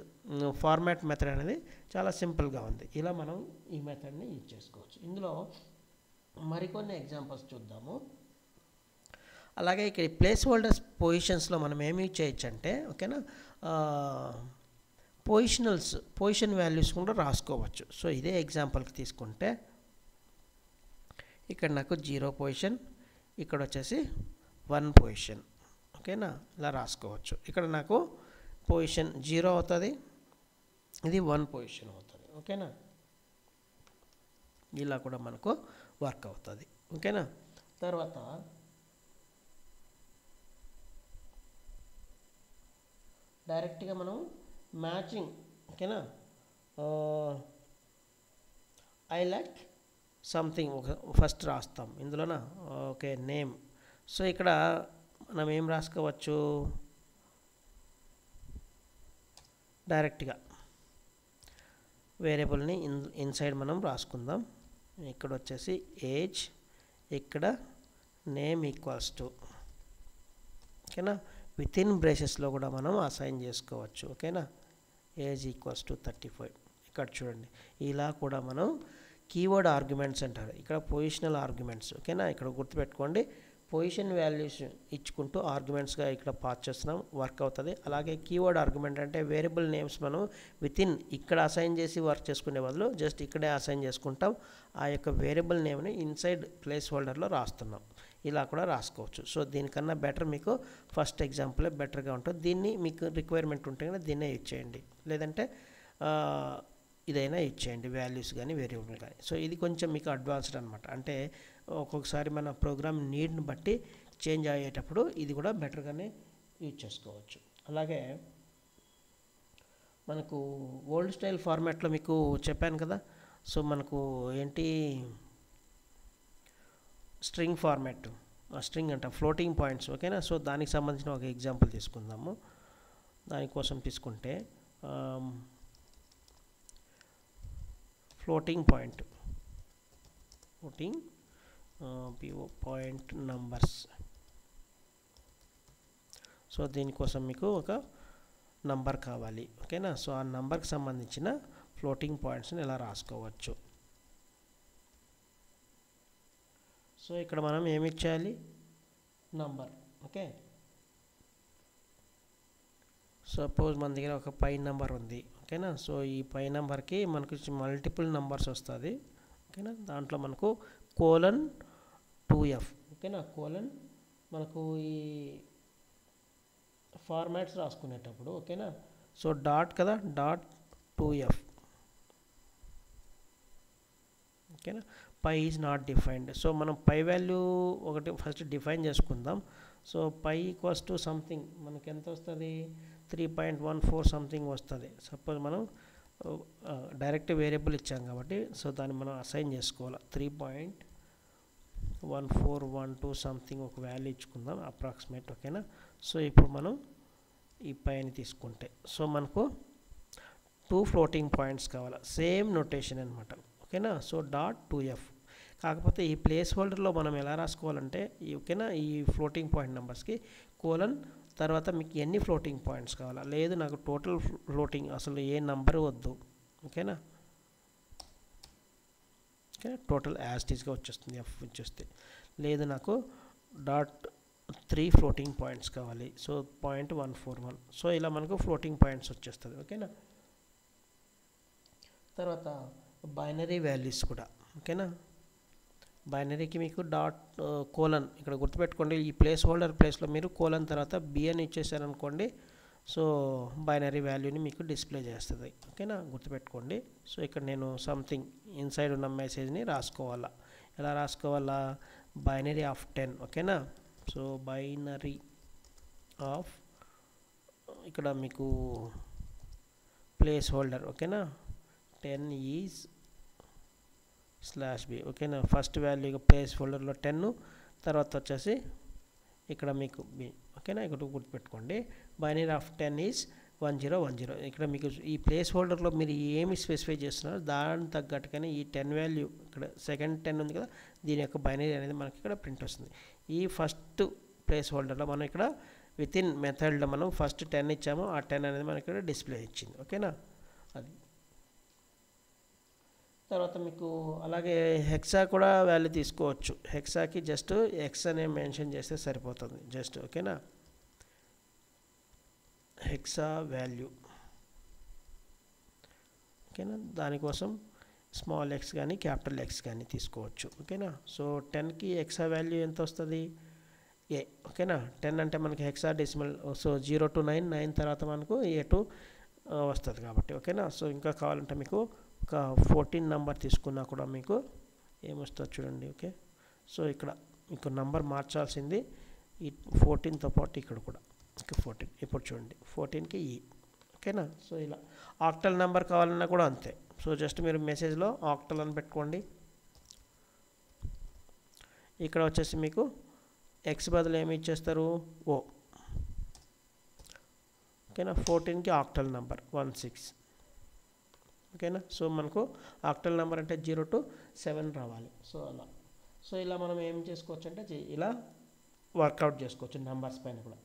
ఫార్మాట్ మెథడ్ అనేది చాలా సింపుల్గా ఉంది. ఇలా మనం ఈ మెథడ్ని యూజ్ చేసుకోవచ్చు. ఇందులో మరికొన్ని ఎగ్జాంపుల్స్ చూద్దాము. అలాగే ఇక్కడ ప్లేస్ హోల్డర్స్ పొజిషన్స్లో మనం ఏమి యూజ్ చేయొచ్చు అంటే ఓకేనా, పొజిషన్ వాల్యూస్ కూడా రాసుకోవచ్చు. సో ఇదే ఎగ్జాంపుల్కి తీసుకుంటే ఇక్కడ నాకు 0 పొజిషన్, ఇక్కడ వచ్చేసి 1 పొజిషన్ ఓకేనా, ఇలా రాసుకోవచ్చు. ఇక్కడ నాకు పొజిషన్ 0 అవుతుంది, ఇది 1 పొజిషన్ అవుతుంది ఓకేనా. ఇలా కూడా మనకు వర్క్ అవుతుంది ఓకేనా. తర్వాత డైరెక్ట్గా మనం మ్యాచింగ్ ఓకేనా, ఐ లైక్ సంథింగ్ ఫస్ట్ రాస్తాం ఇందులోన ఓకే నేమ్. సో ఇక్కడ మనం ఏం రాసుకోవచ్చు, డైరెక్ట్గా వేరియబుల్ని ఇన్సైడ్ మనం రాసుకుందాం. ఇక్కడ వచ్చేసి ఏజ్, ఇక్కడ నేమ్ ఈక్వల్స్ టు ఓకేనా, విత్ ఇన్ బ్రేసెస్లో కూడా మనం అసైన్ చేసుకోవచ్చు ఓకేనా. Age equals to 35. ఇక్కడ చూడండి, ఇలా కూడా మనం కీవర్డ్ ఆర్గ్యుమెంట్స్ అంటారు, ఇక్కడ పొజిషనల్ ఆర్గ్యుమెంట్స్ ఓకేనా. ఇక్కడ గుర్తుపెట్టుకోండి, పొజిషన్ వాల్యూస్ ఇచ్చుకుంటూ ఆర్గ్యుమెంట్స్గా ఇక్కడ పాస్ చేస్తున్నాం, వర్క్ అవుతుంది. అలాగే కీవర్డ్ ఆర్గ్యుమెంట్ అంటే వేరియబుల్ నేమ్స్ మనం విత్ ఇన్ ఇక్కడ అసైన్ చేసి వర్క్ చేసుకునే బదులు జస్ట్ ఇక్కడే అసైన్ చేసుకుంటాం, ఆ యొక్క వేరియబుల్ నేమ్ని ఇన్సైడ్ ప్లేస్ హోల్డర్లో రాస్తున్నాం. ఇలా కూడా రాసుకోవచ్చు. సో దీనికన్నా బెటర్ మీకు ఫస్ట్ ఎగ్జాంపులే బెటర్గా ఉంటుంది. దీన్ని మీకు రిక్వైర్మెంట్ ఉంటే కనుక దీన్నే యూజ్ చేయండి, లేదంటే ఇదైనా యూజ్ చేయండి, వాల్యూస్ కానీ వేరియబుల్ కానీ. సో ఇది కొంచెం మీకు అడ్వాన్స్డ్ అనమాట. అంటే ఒక్కొక్కసారి మన ప్రోగ్రామ్ నీడ్ని బట్టి చేంజ్ అయ్యేటప్పుడు ఇది కూడా బెటర్గానే యూజ్ చేసుకోవచ్చు. అలాగే మనకు ఓల్డ్ స్టైల్ ఫార్మాట్లో మీకు చెప్పాను కదా. సో మనకు ఏంటి స్ట్రింగ్ ఫార్మాట్, స్ట్రింగ్ అంట ఫ్లోటింగ్ పాయింట్స్ ఓకేనా. సో దానికి సంబంధించిన ఒక ఎగ్జాంపుల్ తీసుకుందాము. దానికోసం తీసుకుంటే floating point, point numbers. So దీనికోసం మీకు ఒక నంబర్ కావాలి ఓకేనా. సో ఆ నంబర్కి సంబంధించిన ఫ్లోటింగ్ పాయింట్స్ని ఎలా రాసుకోవచ్చు. సో ఇక్కడ మనం ఏమి ఇచ్చేయాలి, నంబర్ ఓకే. సపోజ్ మన దగ్గర ఒక పై నెంబర్ ఉంది ఓకేనా. సో ఈ పై నెంబర్కి మనకు మల్టిపుల్ నెంబర్స్ వస్తుంది ఓకేనా. దాంట్లో మనకు :2f ఓకేనా. మనకు ఈ ఫార్మాట్స్ రాసుకునేటప్పుడు ఓకేనా. సో డాట్ కదా, .2f ఓకేనా. Pi is not defined. So మనం పై వాల్యూ ఒకటి ఫస్ట్ డిఫైన్ చేసుకుందాం. So pi equals to something మనకి ఎంత వస్తుంది, 3.14 సంథింగ్ వస్తుంది. సపోజ్ మనం డైరెక్ట్ వేరియబుల్ ఇచ్చాం కాబట్టి సో దాన్ని మనం అసైన్ చేసుకోవాలి. 3.1412 సంథింగ్ ఒక వాల్యూ ఇచ్చుకుందాం అప్రాక్సిమేట్ ఓకేనా. సో ఇప్పుడు మనం ఈ పైన తీసుకుంటే సో మనకు 2 ఫ్లోటింగ్ పాయింట్స్ కావాలి, సేమ్ నోటేషన్ అనమాట ఓకేనా. సో .2f కాకపోతే ఈ ప్లేస్ హోల్డర్లో మనం ఎలా రాసుకోవాలంటే ఓకేనా, ఈ ఫ్లోటింగ్ పాయింట్ నెంబర్స్కి తర్వాత మీకు ఎన్ని ఫ్లోటింగ్ పాయింట్స్ కావాలా, లేదు నాకు టోటల్ ఫ్లోటింగ్ అసలు ఏ నంబర్ వద్దు ఓకేనా. ఓకే టోటల్ యాస్టీస్గా వచ్చేస్తుంది ఎఫ్ వచ్చేస్తే, లేదు నాకు .3 ఫ్లోటింగ్ పాయింట్స్ కావాలి. సో .141. సో ఇలా మనకు ఫ్లోటింగ్ పాయింట్స్ వచ్చేస్తుంది ఓకేనా. తర్వాత బైనరీ వాల్యూస్ కూడా ఓకేనా. బైనరీకి మీకు కోలన్ ఇక్కడ గుర్తుపెట్టుకోండి, ఈ ప్లేస్ హోల్డర్ ప్లేస్లో మీరు కోలన్ తర్వాత బి అని ఇచ్చేసారనుకోండి. సో బైనరీ వాల్యూని మీకు డిస్ప్లే చేస్తుంది ఓకేనా, గుర్తుపెట్టుకోండి. సో ఇక్కడ నేను సంథింగ్ ఇన్సైడ్ ఉన్న మెసేజ్ని రాసుకోవాలా, ఎలా రాసుకోవాలా, బైనరీ ఆఫ్ 10 ఓకేనా. సో బైనరీ ఆఫ్ ఇక్కడ మీకు ప్లేస్ హోల్డర్ ఓకేనా, 10 ఈజ్ /b ఓకేనా. ఫస్ట్ వాల్యూ ప్లేస్ హోల్డర్లో 10, తర్వాత వచ్చేసి ఇక్కడ మీకు బి ఓకేనా. ఇక్కడ గుర్తుపెట్టుకోండి, బైనరీ ఆఫ్ 10 ఈజ్ 1010 ఇక్కడ మీకు ఈ ప్లేస్ హోల్డర్లో మీరు ఏమి స్పెసిఫై చేస్తున్నారో దాని తగ్గట్టుగానే ఈ 10 వాల్యూ ఇక్కడ సెకండ్ 10 ఉంది కదా, దీని యొక్క బైనరీ అనేది మనకి ఇక్కడ ప్రింట్ వస్తుంది. ఈ ఫస్ట్ ప్లేస్ హోల్డర్లో మనం ఇక్కడ విత్ ఇన్ మెథడ్లో మనం ఫస్ట్ 10 ఇచ్చాము, ఆ 10 అనేది మనకి ఇక్కడ డిస్ప్లే ఇచ్చింది. ఓకేనా, అది తర్వాత మీకు అలాగే హెక్సా కూడా వాల్యూ తీసుకోవచ్చు. హెక్సాకి జస్ట్ ఎక్స్ అనే మెన్షన్ చేస్తే సరిపోతుంది జస్ట్. ఓకేనా, హెక్సా వాల్యూ. ఓకేనా, దానికోసం స్మాల్ ఎక్స్ కానీ క్యాపిటల్ ఎక్స్ కానీ తీసుకోవచ్చు. ఓకేనా, సో 10కి హెక్సా వాల్యూ ఎంత వస్తుంది, ఏ. ఓకేనా, 10 అంటే మనకి హెక్సా డెసిమల్, సో 0 to 9, 9 తర్వాత మనకు A2 వస్తుంది కాబట్టి. ఓకేనా, సో ఇంకా కావాలంటే మీకు ఒక 14 నెంబర్ తీసుకున్నా కూడా మీకు ఏమొస్తుంది చూడండి. ఓకే, సో ఇక్కడ మీకు నంబర్ మార్చాల్సింది ఈ 14తో పాటు ఇక్కడ కూడా 14. ఇప్పుడు చూడండి 14కి ఈ. ఓకేనా, సో ఇలా ఆక్టల్ నెంబర్ కావాలన్నా కూడా అంతే. సో జస్ట్ మీరు మెసేజ్లో ఆక్టల్ అని పెట్టుకోండి. ఇక్కడ వచ్చేసి మీకు ఎక్స్ బదులు ఏమి ఇచ్చేస్తారు, ఓ. ఓకేనా, 14కి ఆక్టల్ నెంబర్ 16. ఓకేనా, సో మనకు ఆక్టల్ నెంబర్ అంటే 0 to 7 రావాలి. సో అలా, సో ఇలా మనం ఏం చేసుకోవచ్చు అంటే ఇలా వర్కౌట్ చేసుకోవచ్చు నెంబర్స్ పైన కూడా.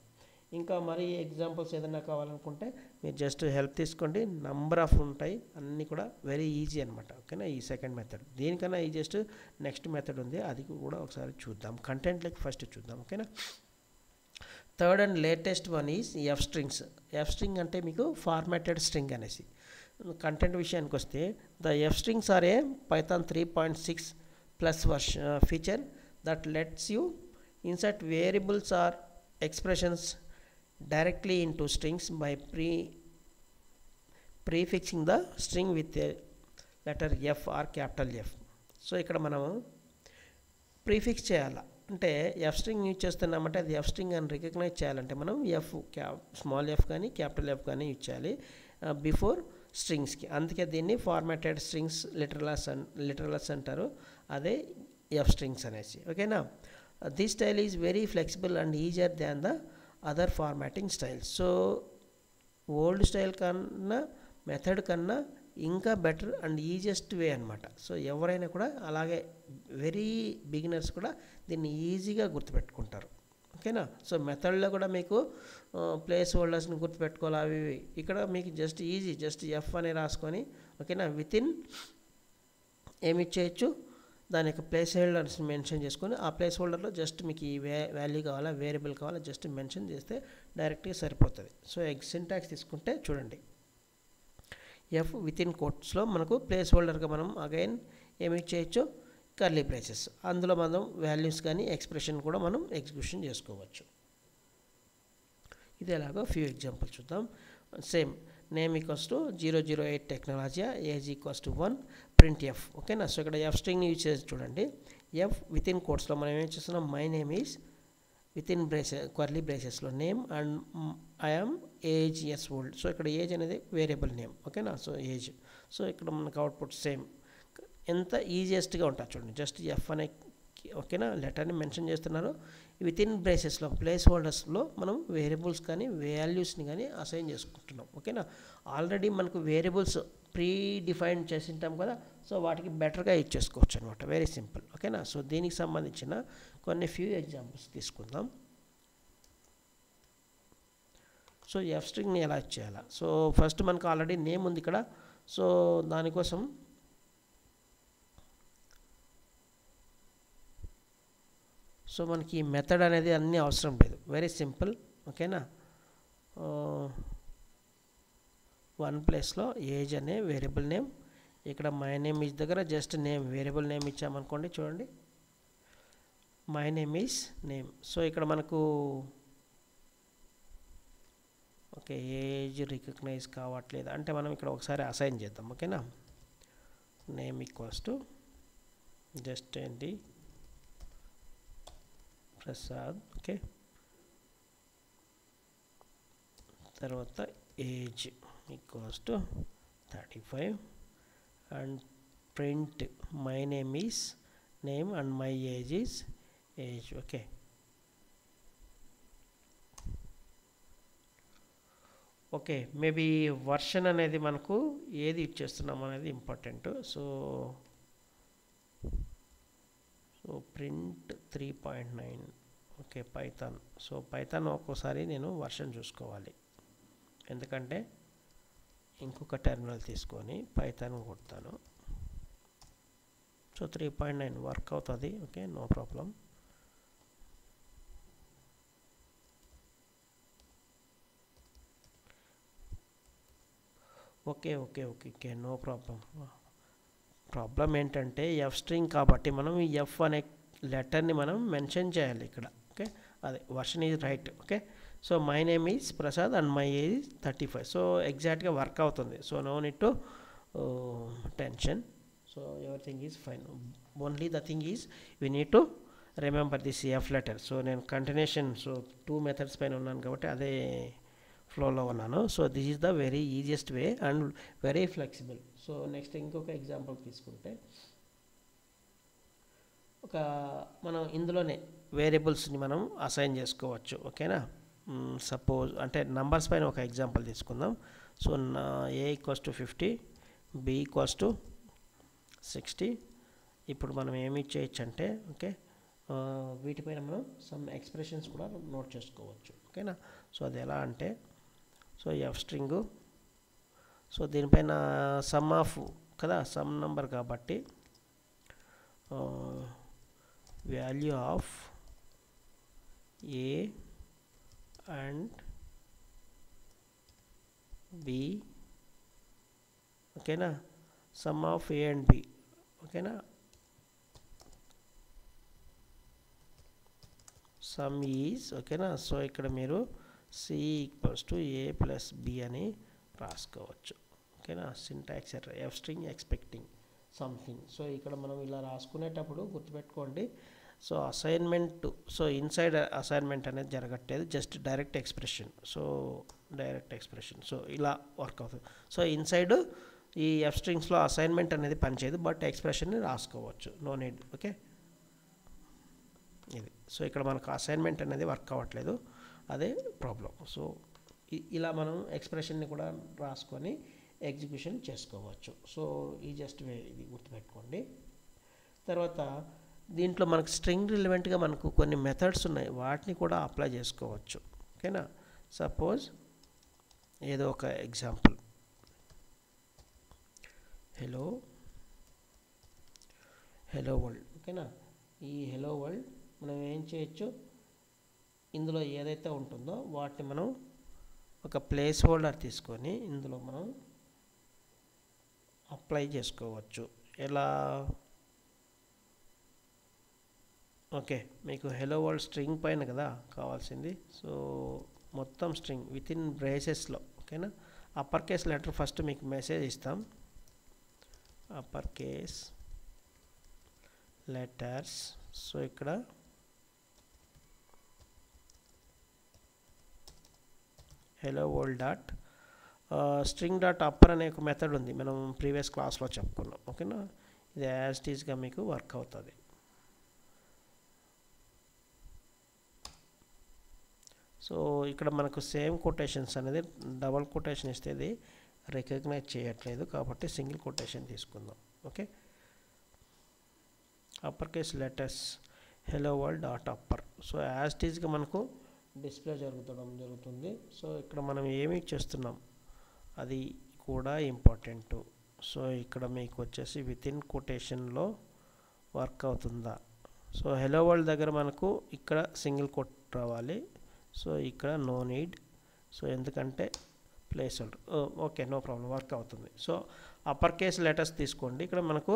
ఇంకా మరి ఎగ్జాంపుల్స్ ఏదైనా కావాలనుకుంటే మీరు జస్ట్ హెల్ప్ తీసుకోండి, నంబర్ ఆఫ్ ఉంటాయి అన్నీ కూడా వెరీ ఈజీ అనమాట. ఓకేనా, ఈ సెకండ్ మెథడ్ దీనికన్నా ఈజియెస్ట్ నెక్స్ట్ మెథడ్ ఉంది, అది కూడా ఒకసారి చూద్దాం. కంటెంట్లోకి ఫస్ట్ చూద్దాం. ఓకేనా, third and latest one is F strings. F string అంటే మీకు ఫార్మాటెడ్ స్ట్రింగ్ అనేసి. కంటెంట్ విషయానికి వస్తే the F strings are a Python 3.6 plus feature that lets you insert variables or expressions directly into strings by prefixing the string with a letter F or capital F. So ఇక్కడ మనము prefix చేయాలి అంటే F string use చేస్తున్నామంటే అది F string అని recognise చేయాలంటే మనం small F కానీ క్యాపిటల్ ఎఫ్ కానీ యూజ్ చేయాలి బిఫోర్ స్ట్రింగ్స్కి. అందుకే దీన్ని ఫార్మాటెడ్ స్ట్రింగ్స్ లిటరల్స్ అంటారు, అదే ఎఫ్ స్ట్రింగ్స్ అనేసి. ఓకేనా, this style is very flexible and easier than the other formatting styles. So old style కన్నా మెథడ్ కన్నా ఇంకా బెటర్ అండ్ ఈజియెస్ట్ వే అనమాట. సో ఎవరైనా కూడా అలాగే వెరీ బిగినర్స్ కూడా దీన్ని ఈజీగా గుర్తుపెట్టుకుంటారు. ఓకేనా, సో మెథడ్లో కూడా మీకు ప్లేస్ హోల్డర్స్ని గుర్తుపెట్టుకోవాలి అవి ఇవి. ఇక్కడ మీకు జస్ట్ ఈజీ, జస్ట్ ఎఫ్ అని రాసుకొని ఓకేనా విత్ ఇన్ ఏమి చేయొచ్చు, దాని యొక్క ప్లేస్ హోల్డర్స్ మెన్షన్ చేసుకొని ఆ ప్లేస్ హోల్డర్లో జస్ట్ మీకు ఈ వాల్యూ కావాలా వేరియబుల్ కావాలా జస్ట్ మెన్షన్ చేస్తే డైరెక్ట్గా సరిపోతుంది. సో సింటాక్స్ తీసుకుంటే చూడండి, ఎఫ్ విత్ ఇన్ కోట్స్లో మనకు ప్లేస్ హోల్డర్గా మనం అగైన్ ఏమి చేయొచ్చు, కర్లీ బ్రేసెస్, అందులో మనం వాల్యూస్ కానీ ఎక్స్ప్రెషన్ కూడా మనం ఎగ్జిక్యూషన్ చేసుకోవచ్చు. ఇది ఎలాగో ఫ్యూ ఎగ్జాంపుల్ చూద్దాం. Same name equals to 008 technology, age equals to 1, print F. ఓకేనా, సో ఇక్కడ ఎఫ్ స్ట్రింగ్ యూజ్ చేసి చూడండి, ఎఫ్ విత్ ఇన్ కోట్స్లో మనం ఏం చేస్తున్నాం, my name is within curly బ్రేసెస్లో name and I'm age years old. So ఇక్కడ ఏజ్ అనేది వేరియబుల్ నేమ్. ఓకేనా, సో ఏజ్. సో ఇక్కడ మనకు అవుట్పుట్ సేమ్ ఎంత ఈజియెస్ట్గా ఉంటుంది చూడండి, జస్ట్ ఎఫ్ అనే ఓకేనా లెటర్ని మెన్షన్ చేస్తున్నారు. విత్ ఇన్ బ్రేసెస్లో ప్లేస్ హోల్డర్స్లో మనం వేరియబుల్స్ కానీ వాల్యూస్ని కానీ అసైన్ చేసుకుంటున్నాం. ఓకేనా, ఆల్రెడీ మనకు వేరియబుల్స్ ప్రీ డిఫైన్ చేసి ఉంటాం కదా, సో వాటికి బెటర్గా యూజ్ చేసుకోవచ్చు అనమాట. Very simple. ఓకేనా, సో దీనికి సంబంధించిన కొన్ని ఫ్యూ ఎగ్జాంపుల్స్ తీసుకుందాం. సో ఎఫ్ స్ట్రింగ్ని ఎలా చేయాలా, సో ఫస్ట్ మనకు ఆల్రెడీ నేమ్ ఉంది ఇక్కడ. సో దానికోసం సో మనకి ఈ మెథడ్ అనేది అన్నీ అవసరం లేదు, వెరీ సింపుల్. ఓకేనా, వన్ ప్లేస్లో ఏజ్ అనే వేరియబుల్ నేమ్, ఇక్కడ మై నేమ్ ఈజ్ దగ్గర జస్ట్ నేమ్ వేరియబుల్ నేమ్ ఇచ్చామనుకోండి, చూడండి my name is name. So ఇక్కడ మనకు ఓకే ఏజ్ రికగ్నైజ్ కావట్లేదు అంటే మనం ఇక్కడ ఒకసారి అసైన్ చేద్దాం. ఓకేనా, నేమ్ ఈక్వల్స్ టు జస్ట్ ఏంటి ప్రసాద్. ఓకే, తర్వాత age equals to 35 and print my name is name and my age is age. Okay, okay, maybe version అనేది మనకు ఏది ఇచ్చేస్తున్నాం అనేది important. So print 3.9. Okay, Python. So Python ఒక్కోసారి నేను వర్షన్ చూసుకోవాలి, ఎందుకంటే ఇంకొక టెర్మినల్ తీసుకొని పైథాన్ కొడతాను. సో 3.9 వర్క్ అవుతుంది. Okay, no problem. Okay, no problem. Problem ఏంటంటే ఎఫ్ స్ట్రింగ్ కాబట్టి మనం ఈ ఎఫ్ అనే లెటర్ని మనం మెన్షన్ చేయాలి ఇక్కడ. ఓకే, అదే version is right. Okay, so my name is Prasad and my age 35. So ఎగ్జాక్ట్గా వర్క్ అవుతుంది. So no need to tension. So everything is fine. Only the thing is we need to remember this F letter. So నేను continuation 2 methods పైన ఉన్నాను కాబట్టి అదే ఫ్లోలో ఉన్నాను. So this is the very easiest way and very flexible. So next ఇంకొక example తీసుకుంటే, మనం ఇందులోనే వేరియబుల్స్ని మనం అసైన్ చేసుకోవచ్చు. ఓకేనా, సపోజ్ అంటే నంబర్స్ పైన ఒక ఎగ్జాంపుల్ తీసుకుందాం. So A equals to 50, B equals to 60. ఇప్పుడు మనం ఏమి చేయొచ్చు అంటే, ఓకే, వీటిపైన మనం సమ్ ఎక్స్ప్రెషన్స్ కూడా నోట్ చేసుకోవచ్చు. ఓకేనా, సో అది ఎలా అంటే, సో ఎఫ్ స్ట్రింగు, సో దీనిపైన సమ్ ఆఫ్ కదా, సమ్ నంబర్ కాబట్టి value of A and B. ఓకేనా, sum of A and B. ఓకేనా, సమ్ ఈజ్. ఓకేనా, సో ఇక్కడ మీరు C equals to A plus B అని రాసుకోవచ్చు. ఓకేనా, syntax error, F string expecting something. So ఇక్కడ మనం ఇలా రాసుకునేటప్పుడు గుర్తుపెట్టుకోండి, so assignment, so inside assignment అనేది జరగట్లేదు, just direct expression. So direct expression, so ఇలా వర్క్ అవుతుంది. సో ఇన్సైడ్ ఈ ఎఫ్ స్ట్రింగ్స్లో అసైన్మెంట్ అనేది పనిచేయదు, బట్ ఎక్స్ప్రెషన్ని రాసుకోవచ్చు, నో నీడ్. ఓకే, ఇది. సో ఇక్కడ మనకు అసైన్మెంట్ అనేది వర్క్ అవ్వట్లేదు, అదే ప్రాబ్లం. సో ఇలా మనం ఎక్స్ప్రెషన్ని కూడా రాసుకొని ఎగ్జిక్యూషన్ చేసుకోవచ్చు. సో ఈ జస్ట్ వే, ఇది గుర్తుపెట్టుకోండి. తర్వాత దీంట్లో మనకు స్ట్రింగ్ రిలవెంట్గా మనకు కొన్ని మెథడ్స్ ఉన్నాయి, వాటిని కూడా అప్లై చేసుకోవచ్చు. ఓకేనా, సపోజ్ ఏదో ఒక ఎగ్జాంపుల్, హలో వరల్డ్. ఓకేనా, ఈ హలో వరల్డ్ మనం ఏం చేయొచ్చు, ఇందులో ఏదైతే ఉంటుందో వాటిని మనం ఒక ప్లేస్ హోల్డర్ తీసుకొని ఇందులో మనం అప్లై చేసుకోవచ్చు. ఎలా? ఓకే, మీకు హలో వరల్డ్ స్ట్రింగ్ పైన కదా కావాల్సింది. సో మొత్తం స్ట్రింగ్ విత్ ఇన్ బ్రేసెస్లో. ఓకేనా, అప్పర్ కేస్ లెటర్ ఫస్ట్ మీకు మెసేజ్ ఇస్తాం, అప్పర్ కేస్ లెటర్స్. సో ఇక్కడ hello world dot string dot upper అనే ఒక మెథడ్ ఉంది, మనం ప్రీవియస్ క్లాస్లో చెప్పుకున్నాం. ఓకేనా, ఇది యాజ్ ఇట్ ఈస్గా మీకు వర్క్ అవుతుంది. సో ఇక్కడ మనకు సేమ్ కొటేషన్స్ అనేది డబల్ కొటేషన్ ఇస్తే ఇది రికగ్నైజ్ చేయట్లేదు కాబట్టి సింగిల్ కొటేషన్ తీసుకుందాం. Okay, upper case letters hello world dot upper. So as it ఈస్గా మనకు డిస్ప్లే జరుగుతుంది. సో ఇక్కడ మనం ఏమి చేస్తున్నాం అది కూడా ఇంపార్టెంట్. సో ఇక్కడ మీకు వచ్చేసి విత్ ఇన్ కొటేషన్లో వర్క్ అవుతుందా. సో హలో వరల్డ్ దగ్గర మనకు ఇక్కడ సింగిల్ కోట్ రావాలి. సో ఇక్కడ నో నీడ్, సో ఎందుకంటే placeholder. Okay, no problem, work అవుతుంది. సో అప్పర్ కేస్ లెటర్స్ తీసుకోండి, ఇక్కడ మనకు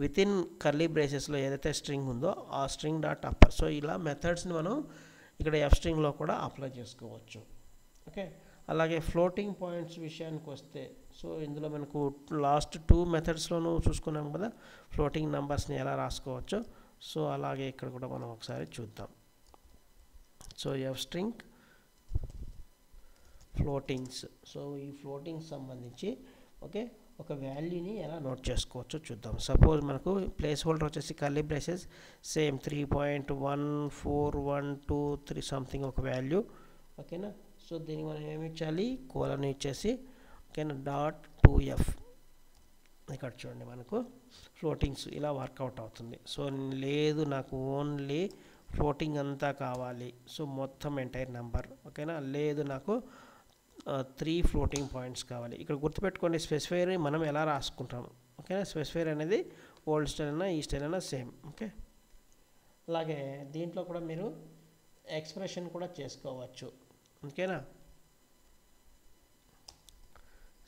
విత్ ఇన్ కర్లీ బ్రేసెస్లో ఏదైతే స్ట్రింగ్ ఉందో ఆ స్ట్రింగ్ డాట్ అప్పర్. సో ఇలా మెథడ్స్ని మనం ఇక్కడ ఎఫ్ స్ట్రింగ్లో కూడా అప్లై చేసుకోవచ్చు. ఓకే, అలాగే ఫ్లోటింగ్ పాయింట్స్ విషయానికి వస్తే, సో ఇందులో మనకు లాస్ట్ 2 మెథడ్స్లోనూ చూసుకున్నాం కదా ఫ్లోటింగ్ నెంబర్స్ని ఎలా రాసుకోవచ్చు. సో అలాగే ఇక్కడ కూడా మనం ఒకసారి చూద్దాం. So F string floatings. So ఈ ఫ్లోటింగ్స్ సంబంధించి ఓకే ఒక వాల్యూని ఎలా నోట్ చేసుకోవచ్చో చూద్దాం. సపోజ్ మనకు ప్లేస్ హోల్డర్ వచ్చేసి కర్లీ బ్రేసెస్ సేమ్ 3.1412 సంథింగ్ ఒక వాల్యూ. ఓకేనా, సో దీనికి మనం ఏమి ఇచ్చాలి, కోలన్ ఇచ్చేసి ఓకేనా డాట్ 2f. ఇక్కడ చూడండి మనకు ఫ్లోటింగ్స్ ఇలా వర్కౌట్ అవుతుంది. సో లేదు నాకు ఓన్లీ ఫ్లోటింగ్ అంతా కావాలి, సో మొత్తం ఎంటైర్ నెంబర్ ఓకేనా, లేదు నాకు 3 ఫ్లోటింగ్ పాయింట్స్ కావాలి. ఇక్కడ గుర్తుపెట్టుకోండి స్పెసిఫైర్ మనం ఎలా రాసుకుంటాము ఓకేనా. స్పెసిఫైర్ అనేది ఓల్డ్ స్టైల్ అయినా ఈ స్టైల్ అయినా సేమ్ ఓకే. అలాగే దీంట్లో కూడా మీరు ఎక్స్ప్రెషన్ కూడా చేసుకోవచ్చు ఓకేనా.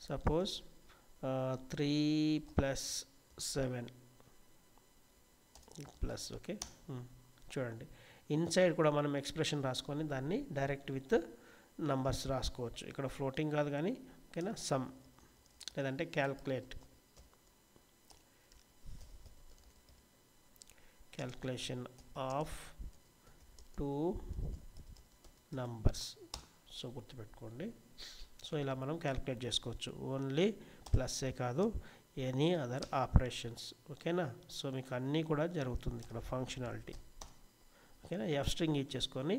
Suppose 3 + 7 plus okay. చూడండి ఇన్సైడ్ కూడా మనం ఎక్స్ప్రెషన్ రాసుకొని దాన్ని డైరెక్ట్ విత్ నంబర్స్ రాసుకోవచ్చు. ఇక్కడ ఫ్లోటింగ్ కాదు కానీ ఓకేనా, సమ్ లేదంటే క్యాల్కులేషన్ ఆఫ్ 2 నంబర్స్. సో గుర్తుపెట్టుకోండి. సో ఇలా మనం క్యాల్కులేట్ చేసుకోవచ్చు. ఓన్లీ ప్లస్సే కాదు, ఎనీ అదర్ ఆపరేషన్స్ ఓకేనా. సో మీకు అన్నీ కూడా జరుగుతుంది ఇక్కడ ఫంక్షనాలిటీ ఓకేనా. ఎఫ్ స్ట్రింగ్ ఇచ్చేసుకొని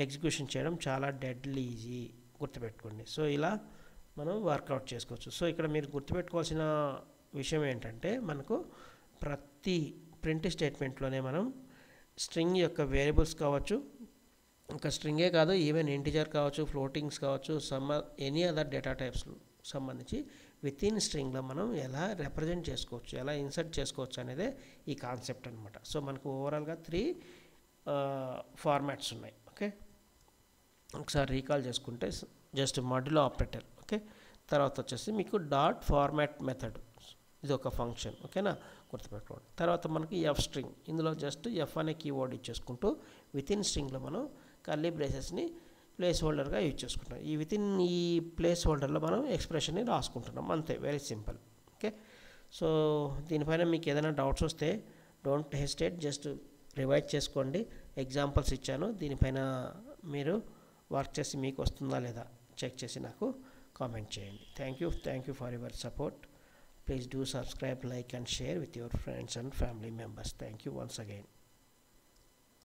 ఎగ్జిక్యూషన్ చేయడం చాలా డెడ్లీ ఈజీ, గుర్తుపెట్టుకోండి. సో ఇలా మనం వర్కౌట్ చేసుకోవచ్చు. సో ఇక్కడ మీరు గుర్తుపెట్టుకోవాల్సిన విషయం ఏంటంటే మనకు ప్రతి ప్రింట్ స్టేట్మెంట్లోనే మనం స్ట్రింగ్ యొక్క వేరియబుల్స్ కావచ్చు, ఇంకా స్ట్రింగే కాదు ఈవెన్ ఇంటిజర్ కావచ్చు, ఫ్లోటింగ్స్ కావచ్చు, ఎనీ అదర్ డేటా టైప్స్ సంబంధించి విత్ ఇన్ స్ట్రింగ్లో మనం ఎలా రిప్రజెంట్ చేసుకోవచ్చు, ఎలా ఇన్సర్ట్ చేసుకోవచ్చు అనేదే ఈ కాన్సెప్ట్ అనమాట. సో మనకు ఓవరాల్గా 3 ఫార్మాట్స్ ఉన్నాయి ఓకే. ఒకసారి రీకాల్ చేసుకుంటే జస్ట్ మాడ్యులో ఆపరేటర్ ఓకే, తర్వాత వచ్చేసి మీకు డాట్ ఫార్మాట్ మెథడ్, ఇది ఒక ఫంక్షన్ ఓకేనా, గుర్తుపెట్టుకోండి. తర్వాత మనకి ఎఫ్ స్ట్రింగ్, ఇందులో జస్ట్ ఎఫ్ అనే కీవర్డ్ ఇచ్చేసుకుంటూ విత్ ఇన్ స్ట్రింగ్లో మనం కర్లీ బ్రేసెస్ని ప్లేస్ హోల్డర్గా యూజ్ చేసుకుంటాం. ఈ ప్లేస్ హోల్డర్లో మనం ఎక్స్ప్రెషన్ని రాసుకుంటున్నాం అంతే, వెరీ సింపుల్ ఓకే. సో దీనిపైన మీకు ఏదైనా డౌట్స్ వస్తే డోంట్ హెసిటేట్, జస్ట్ రివైజ్ చేసుకోండి. ఎగ్జాంపుల్స్ ఇచ్చాను, దీనిపైన మీరు వర్క్ చేసి మీకు వస్తుందా లేదా చెక్ చేసి నాకు కామెంట్ చేయండి. Thank you for your support. Please do subscribe, like and share with your friends and family members. Thank you once again.